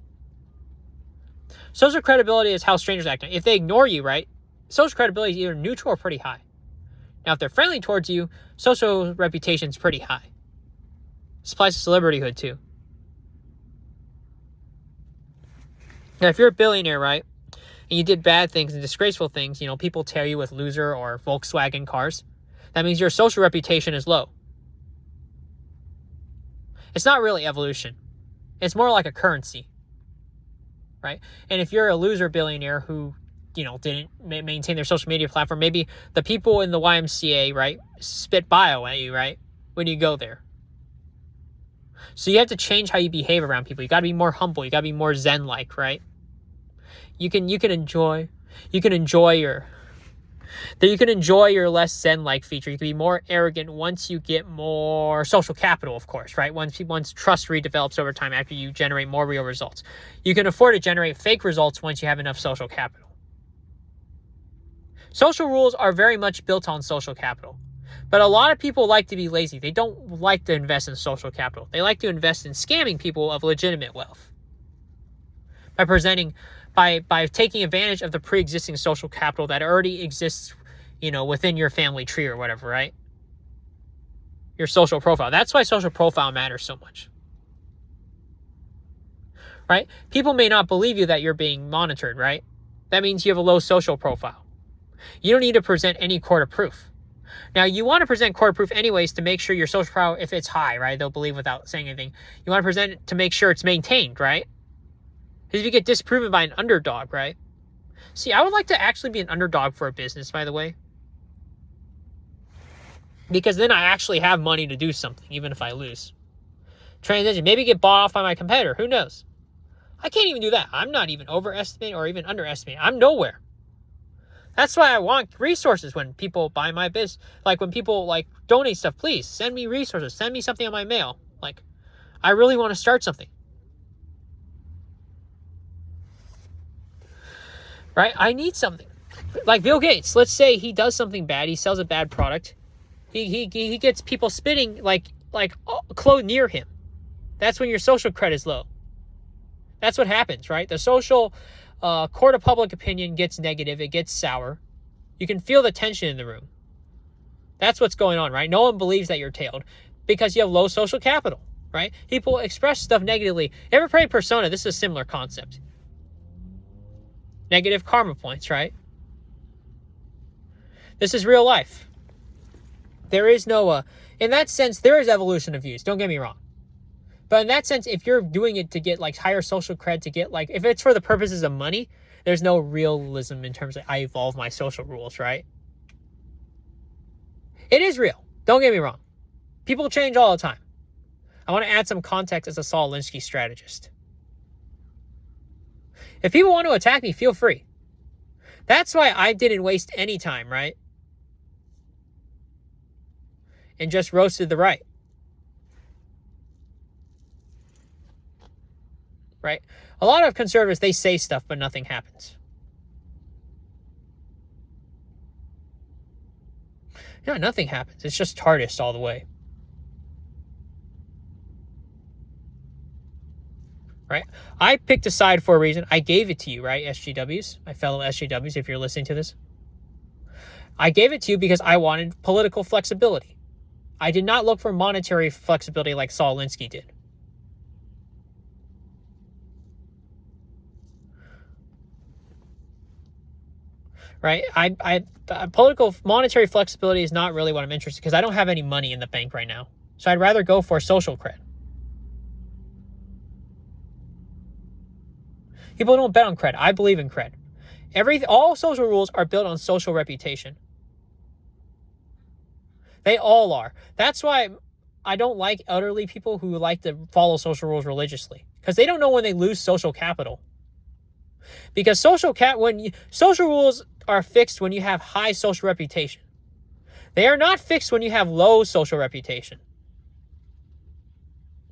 Social credibility is how strangers act. If they ignore you, right? Social credibility is either neutral or pretty high. Now, if they're friendly towards you, social reputation is pretty high. This applies to celebrityhood too. Now, if you're a billionaire, right, and you did bad things and disgraceful things, people tear you with loser or Volkswagen cars, that means your social reputation is low. It's not really evolution. It's more like a currency, right? And if you're a loser billionaire who, didn't maintain their social media platform, maybe the people in the YMCA, right, spit bio at you, right, when you go there. So you have to change how you behave around people. You got to be more humble. You got to be more Zen-like, right? You can enjoy your less Zen-like feature. You can be more arrogant once you get more social capital, of course, right? Once trust redevelops over time after you generate more real results. You can afford to generate fake results once you have enough social capital. Social rules are very much built on social capital. But a lot of people like to be lazy. They don't like to invest in social capital. They like to invest in scamming people of legitimate wealth. By taking advantage of the pre-existing social capital that already exists, within your family tree or whatever, right? Your social profile. That's why social profile matters so much. Right? People may not believe you that you're being monitored, right? That means you have a low social profile. You don't need to present any court of proof. Now, you want to present court of proof anyways to make sure your social profile, if it's high, right, they'll believe without saying anything. You want to present it to make sure it's maintained, right? Because if you get disproven by an underdog, right? See, I would like to actually be an underdog for a business, by the way. Because then I actually have money to do something, even if I lose. Transition, maybe get bought off by my competitor. Who knows? I can't even do that. I'm not even overestimating or even underestimating. I'm nowhere. That's why I want resources when people buy my business. Like when people donate stuff, please send me resources. Send me something on my mail. I really want to start something. Right? I need something. Like Bill Gates, let's say he does something bad. He sells a bad product. He gets people spitting close near him. That's when your social credit is low. That's what happens, right? The social court of public opinion gets negative. It gets sour. You can feel the tension in the room. That's what's going on, right? No one believes that you're tailed because you have low social capital, right? People express stuff negatively. Ever play Persona? This is a similar concept. Negative karma points, right? This is real life. There is no, in that sense, there is evolution of views. Don't get me wrong. But in that sense, if you're doing it to get higher social cred, to get if it's for the purposes of money, there's no realism in terms of I evolve my social rules, right? It is real. Don't get me wrong. People change all the time. I want to add some context as a Saul Alinsky strategist. If people want to attack me, feel free. That's why I didn't waste any time, right? and just roasted the right. Right? A lot of conservatives, they say stuff, but nothing happens. No, nothing happens. It's just TARDIS all the way. Right? I picked a side for a reason. I gave it to you, right, SJWs? My fellow SJWs, if you're listening to this. I gave it to you because I wanted political flexibility. I did not look for monetary flexibility like Saul Alinsky did. Right? Political monetary flexibility is not really what I'm interested in because I don't have any money in the bank right now. So I'd rather go for social cred. People don't bet on cred. I believe in cred. All social rules are built on social reputation. They all are. That's why I don't like elderly people who like to follow social rules religiously, because they don't know when they lose social capital. Because social rules are fixed when you have high social reputation. They are not fixed when you have low social reputation.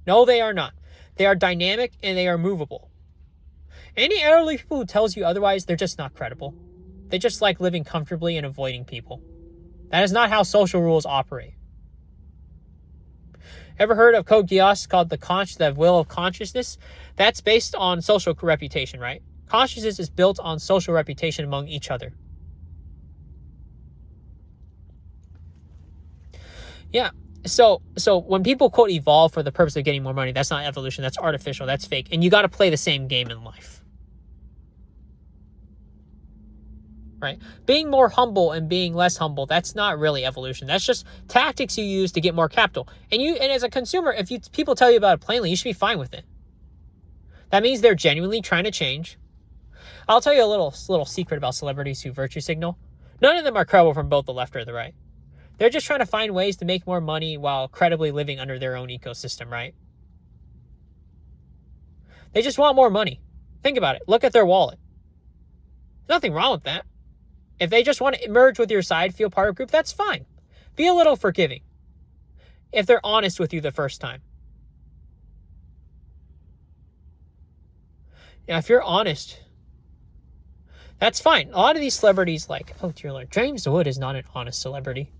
No, they are not. They are dynamic and they are movable. Any elderly people who tells you otherwise, they're just not credible. They just like living comfortably and avoiding people. That is not how social rules operate. Ever heard of Code Geass called the will of consciousness? That's based on social reputation, right? Consciousness is built on social reputation among each other. Yeah. So when people quote evolve for the purpose of getting more money, that's not evolution. That's artificial. That's fake. And you got to play the same game in life. Right? Being more humble and being less humble, that's not really evolution. That's just tactics you use to get more capital. And as a consumer, if people tell you about it plainly, you should be fine with it. That means they're genuinely trying to change. I'll tell you a little secret about celebrities who virtue signal. None of them are credible from both the left or the right. They're just trying to find ways to make more money while credibly living under their own ecosystem, right? They just want more money. Think about it. Look at their wallet. There's nothing wrong with that. If they just want to merge with your side, feel part of a group, that's fine. Be a little forgiving. If they're honest with you the first time. Now, if you're honest, that's fine. A lot of these celebrities oh dear Lord, James Wood is not an honest celebrity,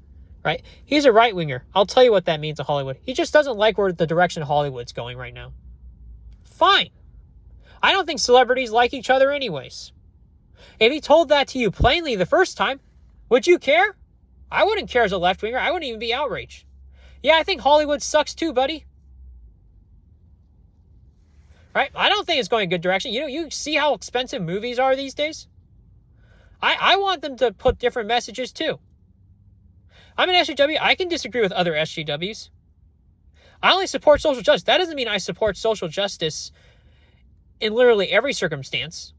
right? He's a right-winger. I'll tell you what that means to Hollywood. He just doesn't like where the direction Hollywood's going right now. Fine. I don't think celebrities like each other anyways. If he told that to you plainly the first time, would you care? I wouldn't care as a left-winger. I wouldn't even be outraged. Yeah, I think Hollywood sucks too, buddy. Right? I don't think it's going a good direction. You see how expensive movies are these days? I want them to put different messages too. I'm an SJW. I can disagree with other SJWs. I only support social justice. That doesn't mean I support social justice in literally every circumstance.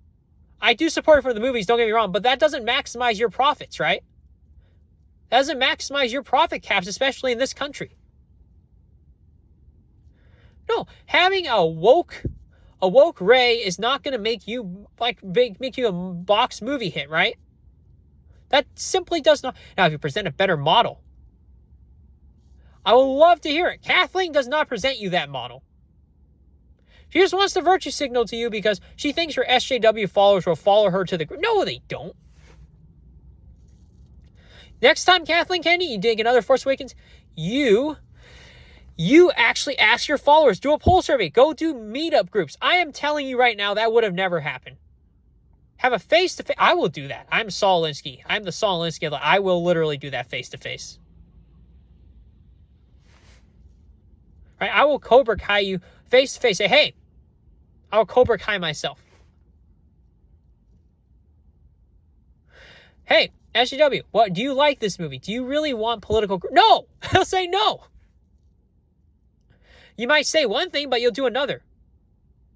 I do support it for the movies, don't get me wrong, but that doesn't maximize your profits, right? That doesn't maximize your profit caps, especially in this country. No, having a woke Ray is not going to make you a box movie hit, right? That simply does not. Now, if you present a better model, I would love to hear it. Kathleen does not present you that model. She just wants to virtue signal to you because she thinks her SJW followers will follow her to the group. No, they don't. Next time, Kathleen Kennedy, you dig another Force Awakens, you actually ask your followers, do a poll survey, go do meetup groups. I am telling you right now, that would have never happened. Have a face-to-face. I will do that. I'm Saul Alinsky. I'm the Saul Alinsky. I will literally do that face-to-face. Right? I will Cobra Kai you face-to-face. Say, hey, I'll Cobra Kai myself. Hey, SJW, what do you like this movie? Do you really want political? No! He'll say no. You might say one thing, but you'll do another.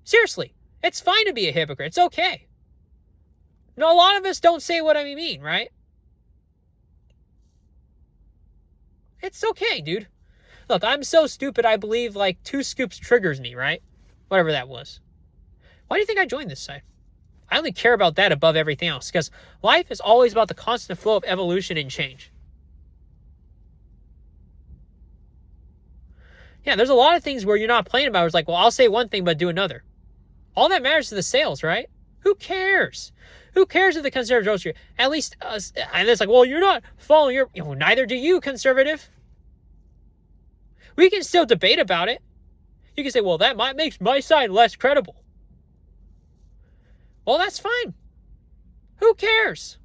Seriously, it's fine to be a hypocrite. It's okay. No, a lot of us don't say what I mean, right? It's okay, dude. Look, I'm so stupid, I believe 2 scoops triggers me, right? Whatever that was. Why do you think I joined this side? I only care about that above everything else, because life is always about the constant flow of evolution and change. Yeah, there's a lot of things where you're not playing about. It's like, well, I'll say one thing but do another. All that matters is the sales, right? Who cares? Who cares if the conservative roaster? At least, and it's like, well, you're not following your. Neither do you, conservative. We can still debate about it. You can say, well, that makes my side less credible. Well, that's fine. Who cares?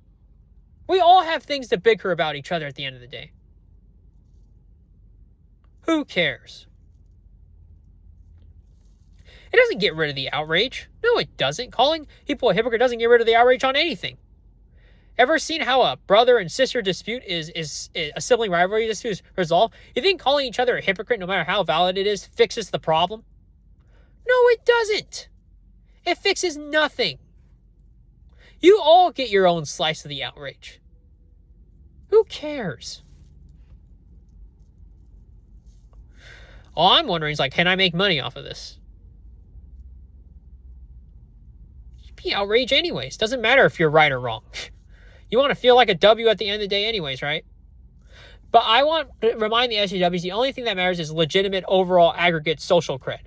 We all have things to bicker about each other at the end of the day. Who cares? It doesn't get rid of the outrage. No, it doesn't. Calling people a hypocrite doesn't get rid of the outrage on anything. Ever seen how a brother and sister dispute is a sibling rivalry dispute is resolved? You think calling each other a hypocrite, no matter how valid it is, fixes the problem? No, it doesn't. It fixes nothing. You all get your own slice of the outrage. Who cares? All I'm wondering is, like, can I make money off of this? Be outraged anyways. Doesn't matter if you're right or wrong. You want to feel like a W at the end of the day anyways, right? But I want to remind the SJWs, the only thing that matters is legitimate overall aggregate social cred.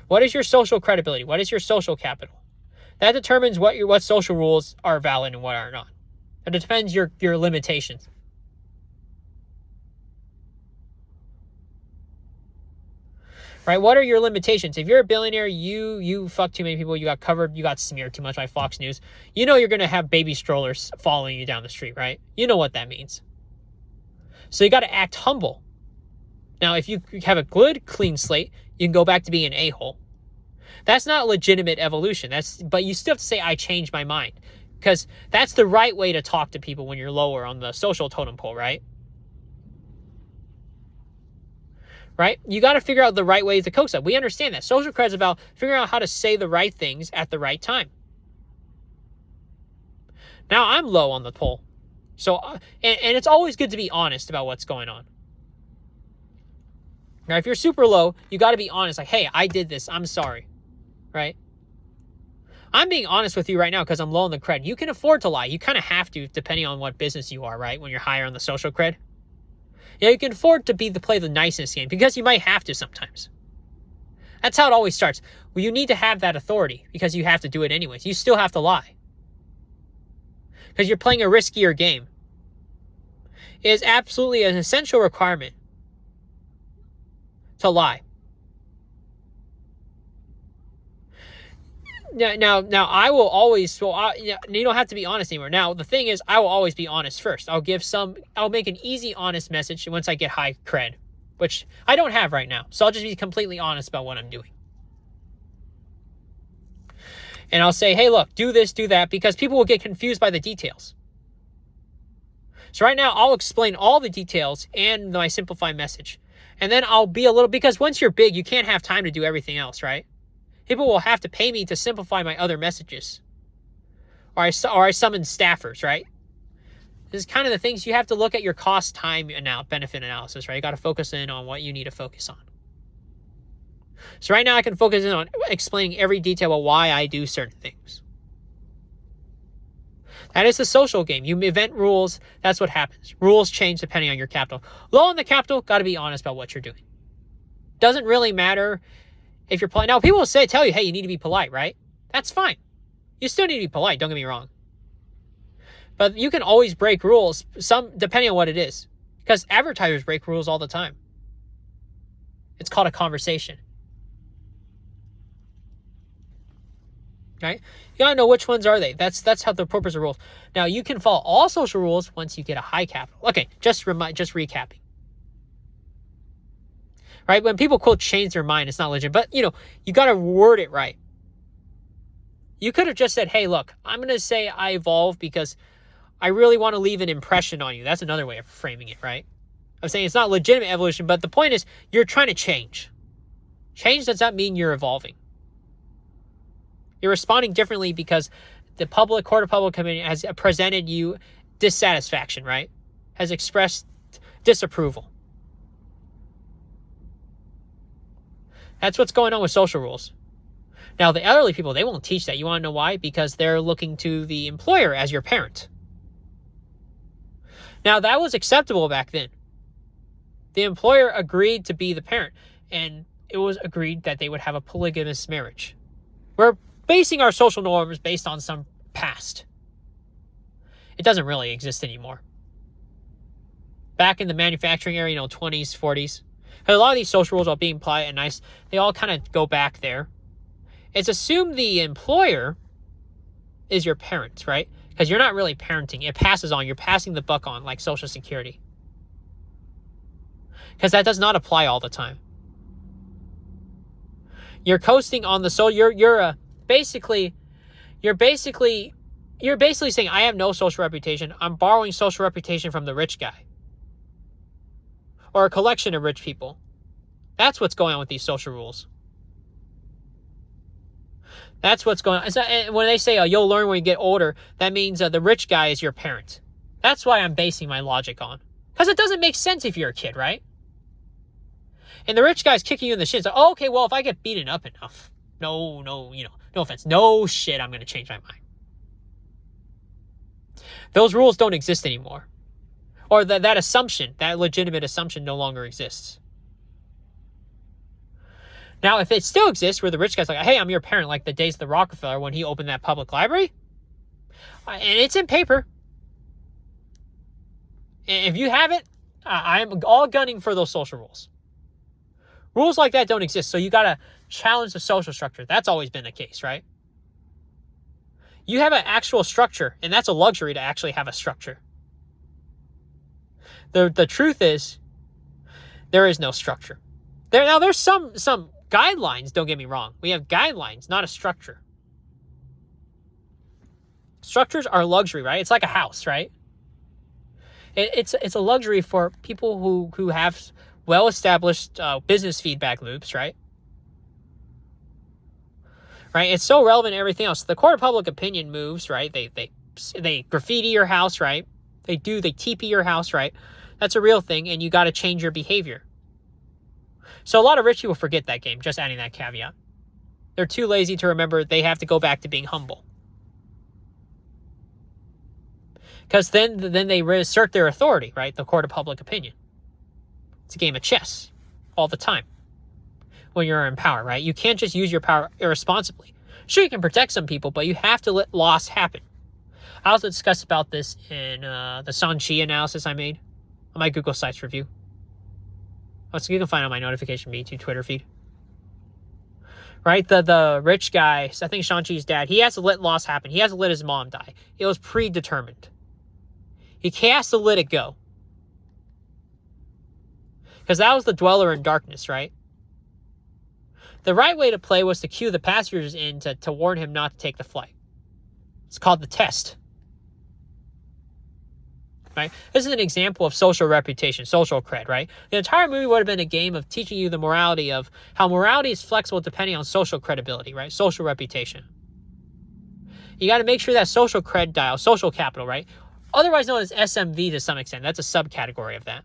What is your social credibility? What is your social capital? That determines what social rules are valid and what are not. It depends your limitations. Right? What are your limitations? If you're a billionaire, you fuck too many people, you got covered, you got smeared too much by Fox News. You know you're going to have baby strollers following you down the street, right? You know what that means. So you got to act humble. Now, if you have a good, clean slate, you can go back to being an a-hole. That's not legitimate evolution. But you still have to say, I changed my mind. Because that's the right way to talk to people when you're lower on the social totem pole, right? Right? You got to figure out the right ways to coax up. We understand that. Social credit is about figuring out how to say the right things at the right time. Now, I'm low on the pole. So, and it's always good to be honest about what's going on. Now, if you're super low, you got to be honest. Like, hey, I did this. I'm sorry. Right? I'm being honest with you right now because I'm low on the cred. You can afford to lie. You kind of have to, depending on what business you are, right? When you're higher on the social cred. Yeah, you can afford to play the niceness game because you might have to sometimes. That's how it always starts. Well, you need to have that authority because you have to do it anyways. You still have to lie. Because you're playing a riskier game. It is absolutely an essential requirement to lie. Now, I will always, you don't have to be honest anymore. Now, the thing is, I will always be honest first. I'll make an easy, honest message once I get high cred, which I don't have right now. So I'll just be completely honest about what I'm doing. And I'll say, hey, look, do this, do that, because people will get confused by the details. So right now, I'll explain all the details and my simplified message. And then I'll be because once you're big, you can't have time to do everything else, right? People will have to pay me to simplify my other messages. Or I summon staffers, right? This is kind of the things you have to look at your cost time benefit analysis, right? You got to focus in on what you need to focus on. So right now I can focus in on explaining every detail of why I do certain things. That is the social game. You invent rules, that's what happens. Rules change depending on your capital. Low on the capital, got to be honest about what you're doing. Doesn't really matter if you're polite. Now, people will tell you, hey, you need to be polite, right? That's fine. You still need to be polite, don't get me wrong. But you can always break rules, depending on what it is. Because advertisers break rules all the time. It's called a conversation. Right? You gotta know which ones are they. That's how the purpose of rules. Now, you can follow all social rules once you get a high capital. Okay, just recapping. Right? When people quote change their mind, it's not legit. But, you got to word it right. You could have just said, hey, look, I'm going to say I evolve because I really want to leave an impression on you. That's another way of framing it, right? I'm saying it's not legitimate evolution, but the point is you're trying to change. Change does not mean you're evolving. You're responding differently because the court of public opinion has presented you dissatisfaction, right? Has expressed disapproval. That's what's going on with social rules. Now, the elderly people, they won't teach that. You want to know why? Because they're looking to the employer as your parent. Now, that was acceptable back then. The employer agreed to be the parent, and it was agreed that they would have a polygamous marriage. We're basing our social norms based on some past. It doesn't really exist anymore. Back in the manufacturing era, 20s, 40s, a lot of these social rules, while being polite and nice, they all kind of go back there. It's assumed the employer is your parent, right? Because you're not really parenting. It passes on. You're passing the buck on, like Social Security. Because that does not apply all the time. You're coasting on the you're basically saying, I have no social reputation. I'm borrowing social reputation from the rich guy. Or a collection of rich people. That's what's going on with these social rules. That's what's going on. And when they say, oh, you'll learn when you get older, that means the rich guy is your parent. That's why I'm basing my logic on. Because it doesn't make sense if you're a kid, right? And the rich guy's kicking you in the shins. Like, oh, okay, well, if I get beaten up enough, no offense. No shit, I'm going to change my mind. Those rules don't exist anymore. Or that assumption, that legitimate assumption no longer exists. Now, if it still exists where the rich guy's like, hey, I'm your parent, like the days of the Rockefeller when he opened that public library, and it's in paper. If you have it, I'm all gunning for those social rules. Rules like that don't exist, so you got to challenge the social structure. That's always been the case, right? You have an actual structure, and that's a luxury to actually have a structure. The truth is, there is no structure. There's some guidelines, don't get me wrong. We have guidelines, not a structure. Structures are luxury, right? It's like a house, right? It's a luxury for people who have well-established business feedback loops, right? Right? It's so relevant to everything else. The court of public opinion moves, right? They graffiti your house, right? They TP your house, right? That's a real thing, and you got to change your behavior. So a lot of rich people forget that game, just adding that caveat. They're too lazy to remember they have to go back to being humble. Because then they reassert their authority, right? The court of public opinion. It's a game of chess all the time when you're in power, right? You can't just use your power irresponsibly. Sure, you can protect some people, but you have to let loss happen. I also discussed about this in the Sanchi analysis I made on my Google Sites review. So you can find it on my notification B2 Twitter feed. Right? The rich guy, I think Shang-Chi's dad, he has to let loss happen. He has to let his mom die. It was predetermined. He has to let it go. Because that was the dweller in darkness, right? The right way to play was to cue the passengers in to warn him not to take the flight. It's called the test. Right? This is an example of social reputation, social cred, right? The entire movie would have been a game of teaching you the morality of how morality is flexible depending on social credibility, right? Social reputation. You got to make sure that social cred dial, social capital, right? Otherwise known as SMV to some extent. That's a subcategory of that.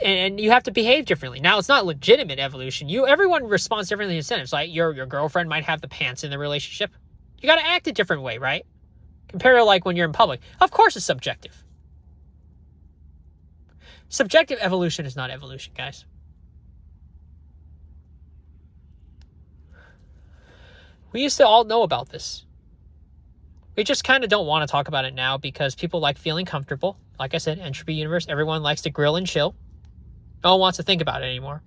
And you have to behave differently. Now, it's not legitimate evolution. Everyone responds differently to incentives. Like your girlfriend might have the pants in the relationship. You got to act a different way, right? Compared to like when you're in public. Of course it's subjective. Subjective evolution is not evolution, guys. We used to all know about this. We just kind of don't want to talk about it now because people like feeling comfortable. Like I said, entropy universe, everyone likes to grill and chill. No one wants to think about it anymore.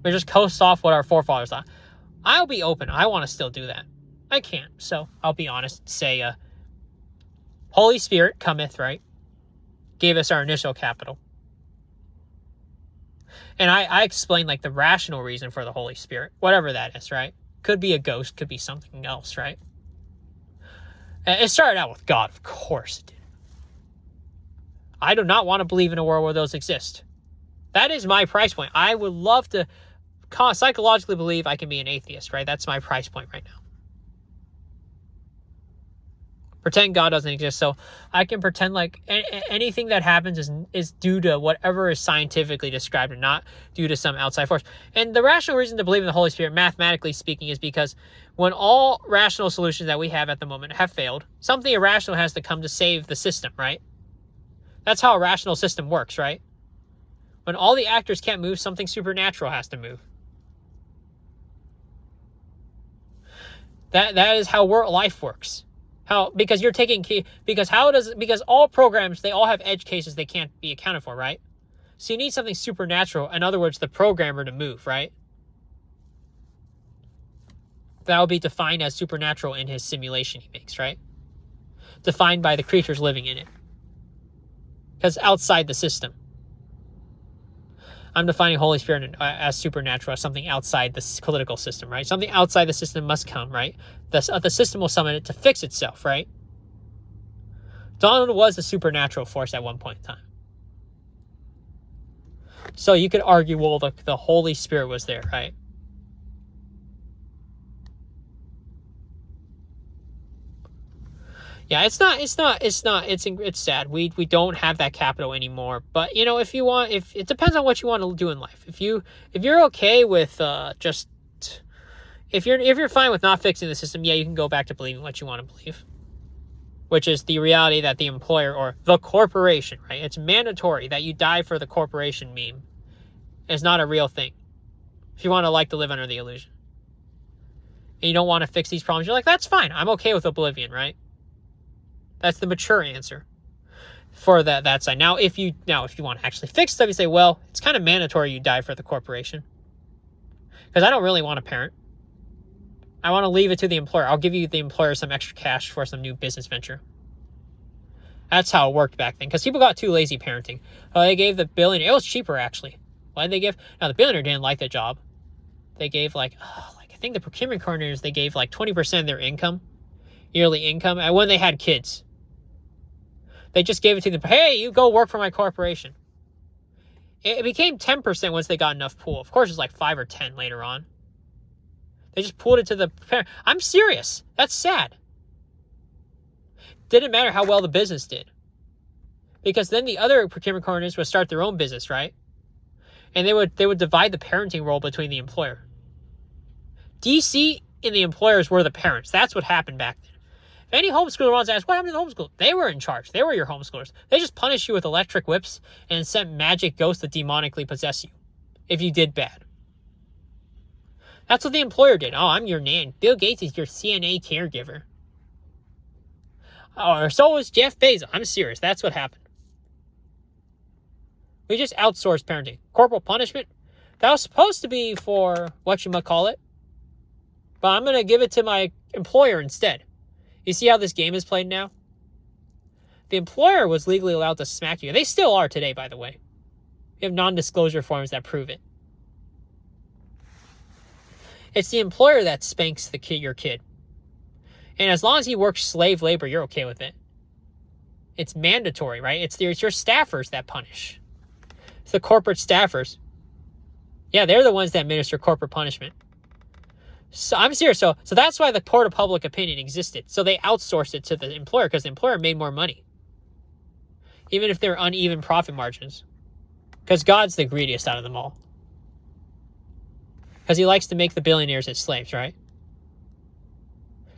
We just coast off what our forefathers thought. I'll be open. I want to still do that. I can't. So I'll be honest. Say, Holy Spirit cometh, right? Gave us our initial capital. And I explained like the rational reason for the Holy Spirit. Whatever that is, right? Could be a ghost. Could be something else, right? It started out with God. Of course it did. I do not want to believe in a world where those exist. That is my price point. I would love to psychologically believe I can be an atheist, right? That's my price point right now. Pretend God doesn't exist. So I can pretend like anything that happens is due to whatever is scientifically described and not due to some outside force. And the rational reason to believe in the Holy Spirit, mathematically speaking, is because when all rational solutions that we have at the moment have failed, something irrational has to come to save the system, right? That's how a rational system works, right? When all the actors can't move, something supernatural has to move. That is how life works. Because all programs, they all have edge cases they can't be accounted for, right? So you need something supernatural, in other words, the programmer, to move, right? That will be defined as supernatural in his simulation he makes, right? Defined by the creatures living in it. Because outside the system. I'm defining Holy Spirit as supernatural, as something outside the political system, right? Something outside the system must come, right? The system will summon it to fix itself, right? Donald was a supernatural force at one point in time. So you could argue, well, the Holy Spirit was there, right? Yeah, it's sad. We don't have that capital anymore. But if you want, if it depends on what you want to do in life. If you're okay with if you're fine with not fixing the system, yeah, you can go back to believing what you want to believe, which is the reality that the employer or the corporation, right? It's mandatory that you die for the corporation meme. It's not a real thing. If you want to live under the illusion, and you don't want to fix these problems, you're like, that's fine. I'm okay with oblivion, right? That's the mature answer for that side. Now, if you want to actually fix stuff, you say, well, it's kind of mandatory you die for the corporation. Because I don't really want a parent. I want to leave it to the employer. I'll give you the employer some extra cash for some new business venture. That's how it worked back then. Because people got too lazy parenting. They gave the billionaire, it was cheaper actually. Why did they give? Now, the billionaire didn't like the job. They gave I think the procurement coordinators, they gave 20% of their income, yearly income, and when they had kids. They just gave it to them. Hey, you go work for my corporation. It became 10% once they got enough pool. Of course, it's 5 or 10 later on. They just pooled it to the parent. I'm serious. That's sad. Didn't matter how well the business did. Because then the other procurement coordinators would start their own business, right? And they would divide the parenting role between the employer. DC and the employers were the parents. That's what happened back then. If any homeschooler wants to ask, what happened to the homeschool? They were in charge. They were your homeschoolers. They just punished you with electric whips and sent magic ghosts to demonically possess you if you did bad. That's what the employer did. Oh, I'm your nan. Bill Gates is your CNA caregiver. Or so was Jeff Bezos. I'm serious. That's what happened. We just outsourced parenting. Corporal punishment, that was supposed to be for whatchamacallit. But I'm going to give it to my employer instead. You see how this game is played now? The employer was legally allowed to smack you. They still are today, by the way. You have non-disclosure forms that prove it. It's the employer that spanks your kid. And as long as he works slave labor, you're okay with it. It's mandatory, right? It's your staffers that punish. It's the corporate staffers. Yeah, they're the ones that administer corporate punishment. So I'm serious. So that's why the court of public opinion existed. So they outsourced it to the employer because the employer made more money. Even if they're uneven profit margins. Because God's the greediest out of them all. Because he likes to make the billionaires his slaves, right?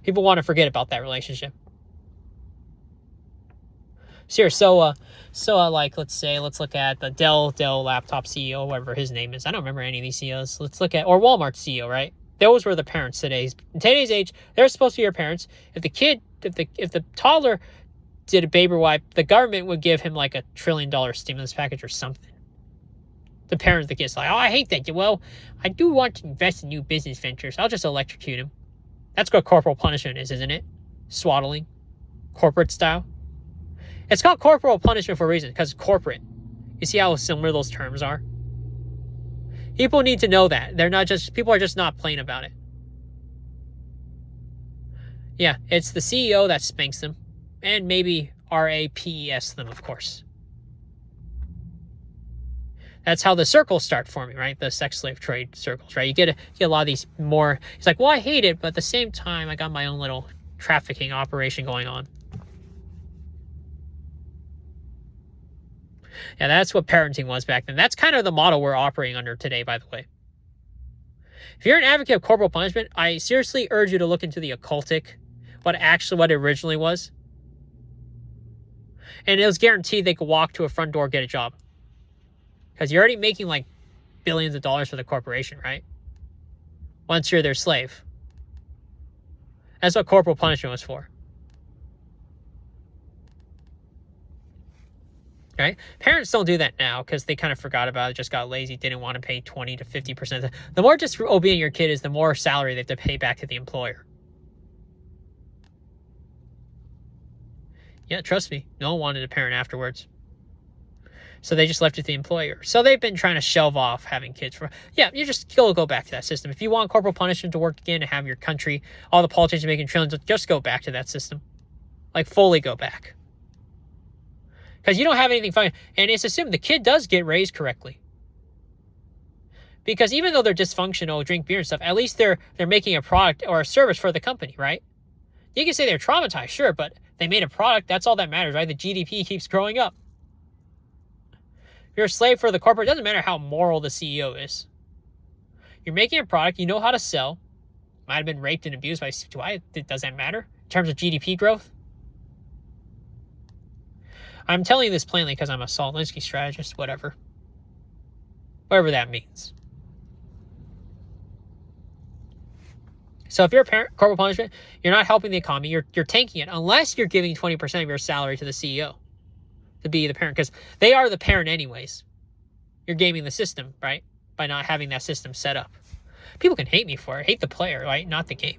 People want to forget about that relationship. Serious. Let's look at the Dell laptop CEO, whatever his name is. I don't remember any of these CEOs. Let's look at, or Walmart CEO, right? Those were the parents today. In today's age, they're supposed to be your parents. If the toddler did a baby wipe, the government would give him $1 trillion stimulus package or something. The parents, the kids, I hate that. Well, I do want to invest in new business ventures. I'll just electrocute him. That's what corporal punishment is, isn't it? Swaddling. Corporate style. It's called corporal punishment for a reason, because it's corporate. You see how similar those terms are? People need to know that. People are just not plain about it. Yeah, it's the CEO that spanks them. And maybe RAPES them, of course. That's how the circles start forming, right? The sex slave trade circles, right? You get a lot of these more. It's well, I hate it, but at the same time, I got my own little trafficking operation going on. Yeah, that's what parenting was back then. That's kind of the model we're operating under today, by the way. If you're an advocate of corporal punishment, I seriously urge you to look into the occultic, what it originally was. And it was guaranteed they could walk to a front door, get a job. Because you're already making like billions of dollars for the corporation, right? Once you're their slave. That's what corporal punishment was for. Right? Parents don't do that now because they kind of forgot about it, just got lazy, didn't want to pay 20 to 50%. The more disobedient your kid is, the more salary they have to pay back to the employer. Yeah, trust me. No one wanted a parent afterwards. So they just left it to the employer. So they've been trying to shelve off having kids. You just go back to that system. If you want corporal punishment to work again and have your country, all the politicians making trillions, just go back to that system. Like, fully go back. Because you don't have anything fine. And it's assumed the kid does get raised correctly. Because even though they're dysfunctional, drink beer and stuff, at least they're making a product or a service for the company, right? You can say they're traumatized, sure, but they made a product. That's all that matters, right? The GDP keeps growing up. If you're a slave for the corporate, it doesn't matter how moral the CEO is. You're making a product, you know how to sell. Might have been raped and abused by CY. Does that matter in terms of GDP growth? I'm telling you this plainly because I'm a Saul Alinsky strategist, whatever. Whatever that means. So if you're a parent, corporal punishment, you're not helping the economy. You're tanking it unless you're giving 20% of your salary to the CEO to be the parent, because they are the parent anyways. You're gaming the system, right? By not having that system set up. People can hate me for it. Hate the player, right? Not the game.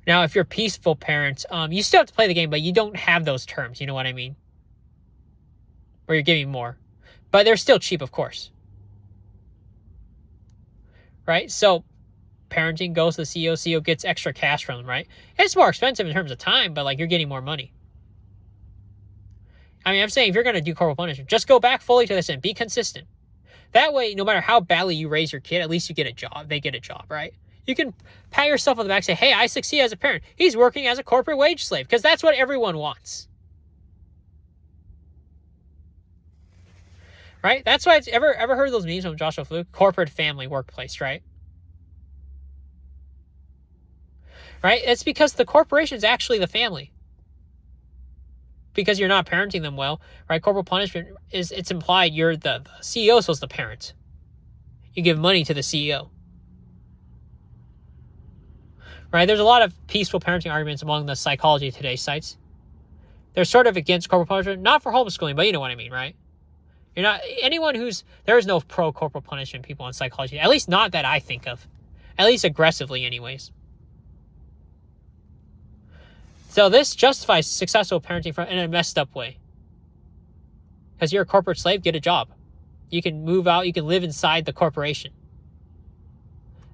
Now, if you're a peaceful parent, you still have to play the game, but you don't have those terms. You know what I mean? Where you're giving more. But they're still cheap, of course. Right? So, parenting goes to the CEO. CEO gets extra cash from them, right? It's more expensive in terms of time, but like you're getting more money. I mean, I'm saying if you're going to do corporal punishment, just go back fully to this and be consistent. That way, no matter how badly you raise your kid, at least you get a job. They get a job, right? You can pat yourself on the back and say, hey, I succeed as a parent. He's working as a corporate wage slave, because that's what everyone wants. Right? That's why it's ever heard those memes from Joshua Fluke? Corporate family workplace, right? Right? It's because the corporation is actually the family. Because you're not parenting them well, right? Corporal punishment it's implied you're the CEO is supposed to parent. You give money to the CEO. Right? There's a lot of peaceful parenting arguments among the Psychology Today sites. They're sort of against corporal punishment, not for homeschooling, but you know what I mean, right? You're not there is no pro corporal punishment people on psychology, at least not that I think of, at least aggressively, anyways. So this justifies successful parenting in a messed up way. Because you're a corporate slave, get a job. You can move out, you can live inside the corporation.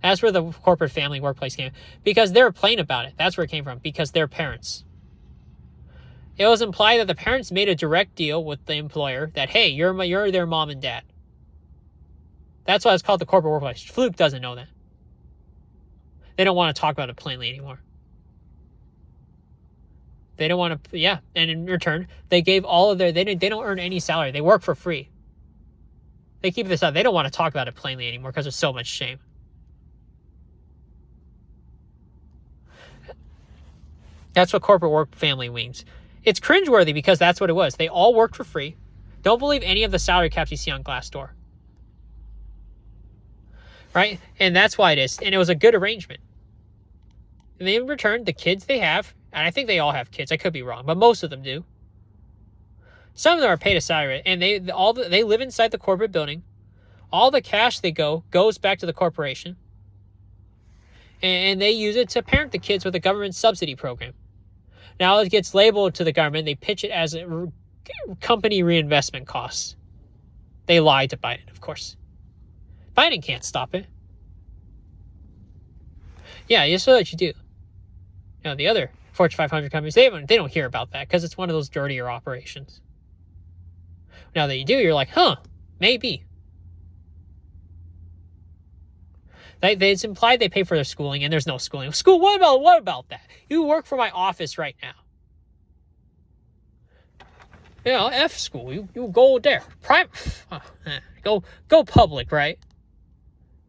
That's where the corporate family workplace came. Because they're plain about it. That's where it came from. Because they're parents. It was implied that the parents made a direct deal with the employer that, hey, you're their mom and dad. That's why it's called the corporate workplace. Fluke doesn't know that. They don't want to talk about it plainly anymore. They don't want to, yeah. And in return, they gave all of they don't earn any salary. They work for free. They keep this out. They don't want to talk about it plainly anymore because there's so much shame. That's what corporate work family means. It's cringeworthy because that's what it was. They all worked for free. Don't believe any of the salary caps you see on Glassdoor. Right? And that's why it is. And it was a good arrangement. And in return, the kids they have, and I think they all have kids. I could be wrong, but most of them do. Some of them are paid a salary, and they live inside the corporate building. All the cash they goes back to the corporation. And they use it to parent the kids with a government subsidy program. Now it gets labeled to the government. They pitch it as a company reinvestment costs. They lie to Biden, of course. Biden can't stop it. Yeah, just so that you do. Now the other Fortune 500 companies, they don't hear about that because it's one of those dirtier operations. Now that you do, you're like, maybe. It's implied they pay for their schooling, and there's no schooling. School, what about that? You work for my office right now. You know, F school. You go there. Go public, right?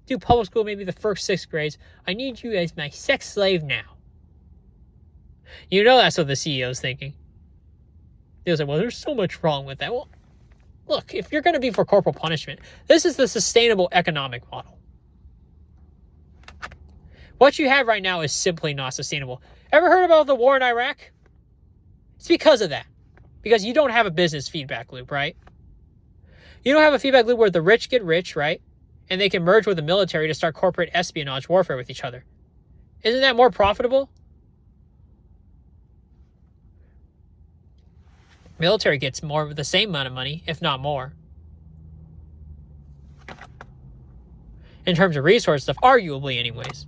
Do public school maybe the first 6 grades. I need you as my sex slave now. You know that's what the CEO's thinking. They'll say, well, there's so much wrong with that. Well, look, if you're going to be for corporal punishment, this is the sustainable economic model. What you have right now is simply not sustainable. Ever heard about the war in Iraq? It's because of that. Because you don't have a business feedback loop, right? You don't have a feedback loop where the rich get rich, right? And they can merge with the military to start corporate espionage warfare with each other. Isn't that more profitable? Military gets more of the same amount of money, if not more. In terms of resource stuff, arguably anyways.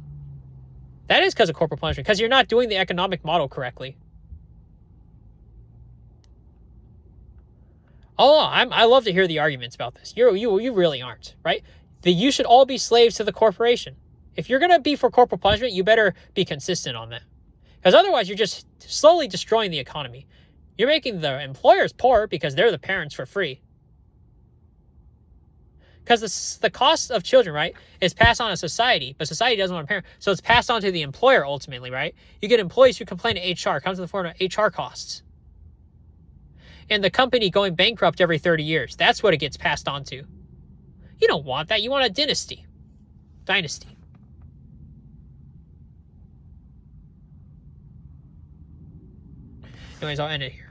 That is because of corporate punishment, because you're not doing the economic model correctly. Oh, I love to hear the arguments about this. You really aren't, right? You should all be slaves to the corporation. If you're going to be for corporal punishment, you better be consistent on that. Because otherwise, you're just slowly destroying the economy. You're making the employers poor because they're the parents for free. Because the cost of children, right, is passed on to society, but society doesn't want a parent. So it's passed on to the employer ultimately, right? You get employees who complain to HR, comes in the form of HR costs. And the company going bankrupt every 30 years. That's what it gets passed on to. You don't want that. You want a dynasty. Anyways, I'll end it here.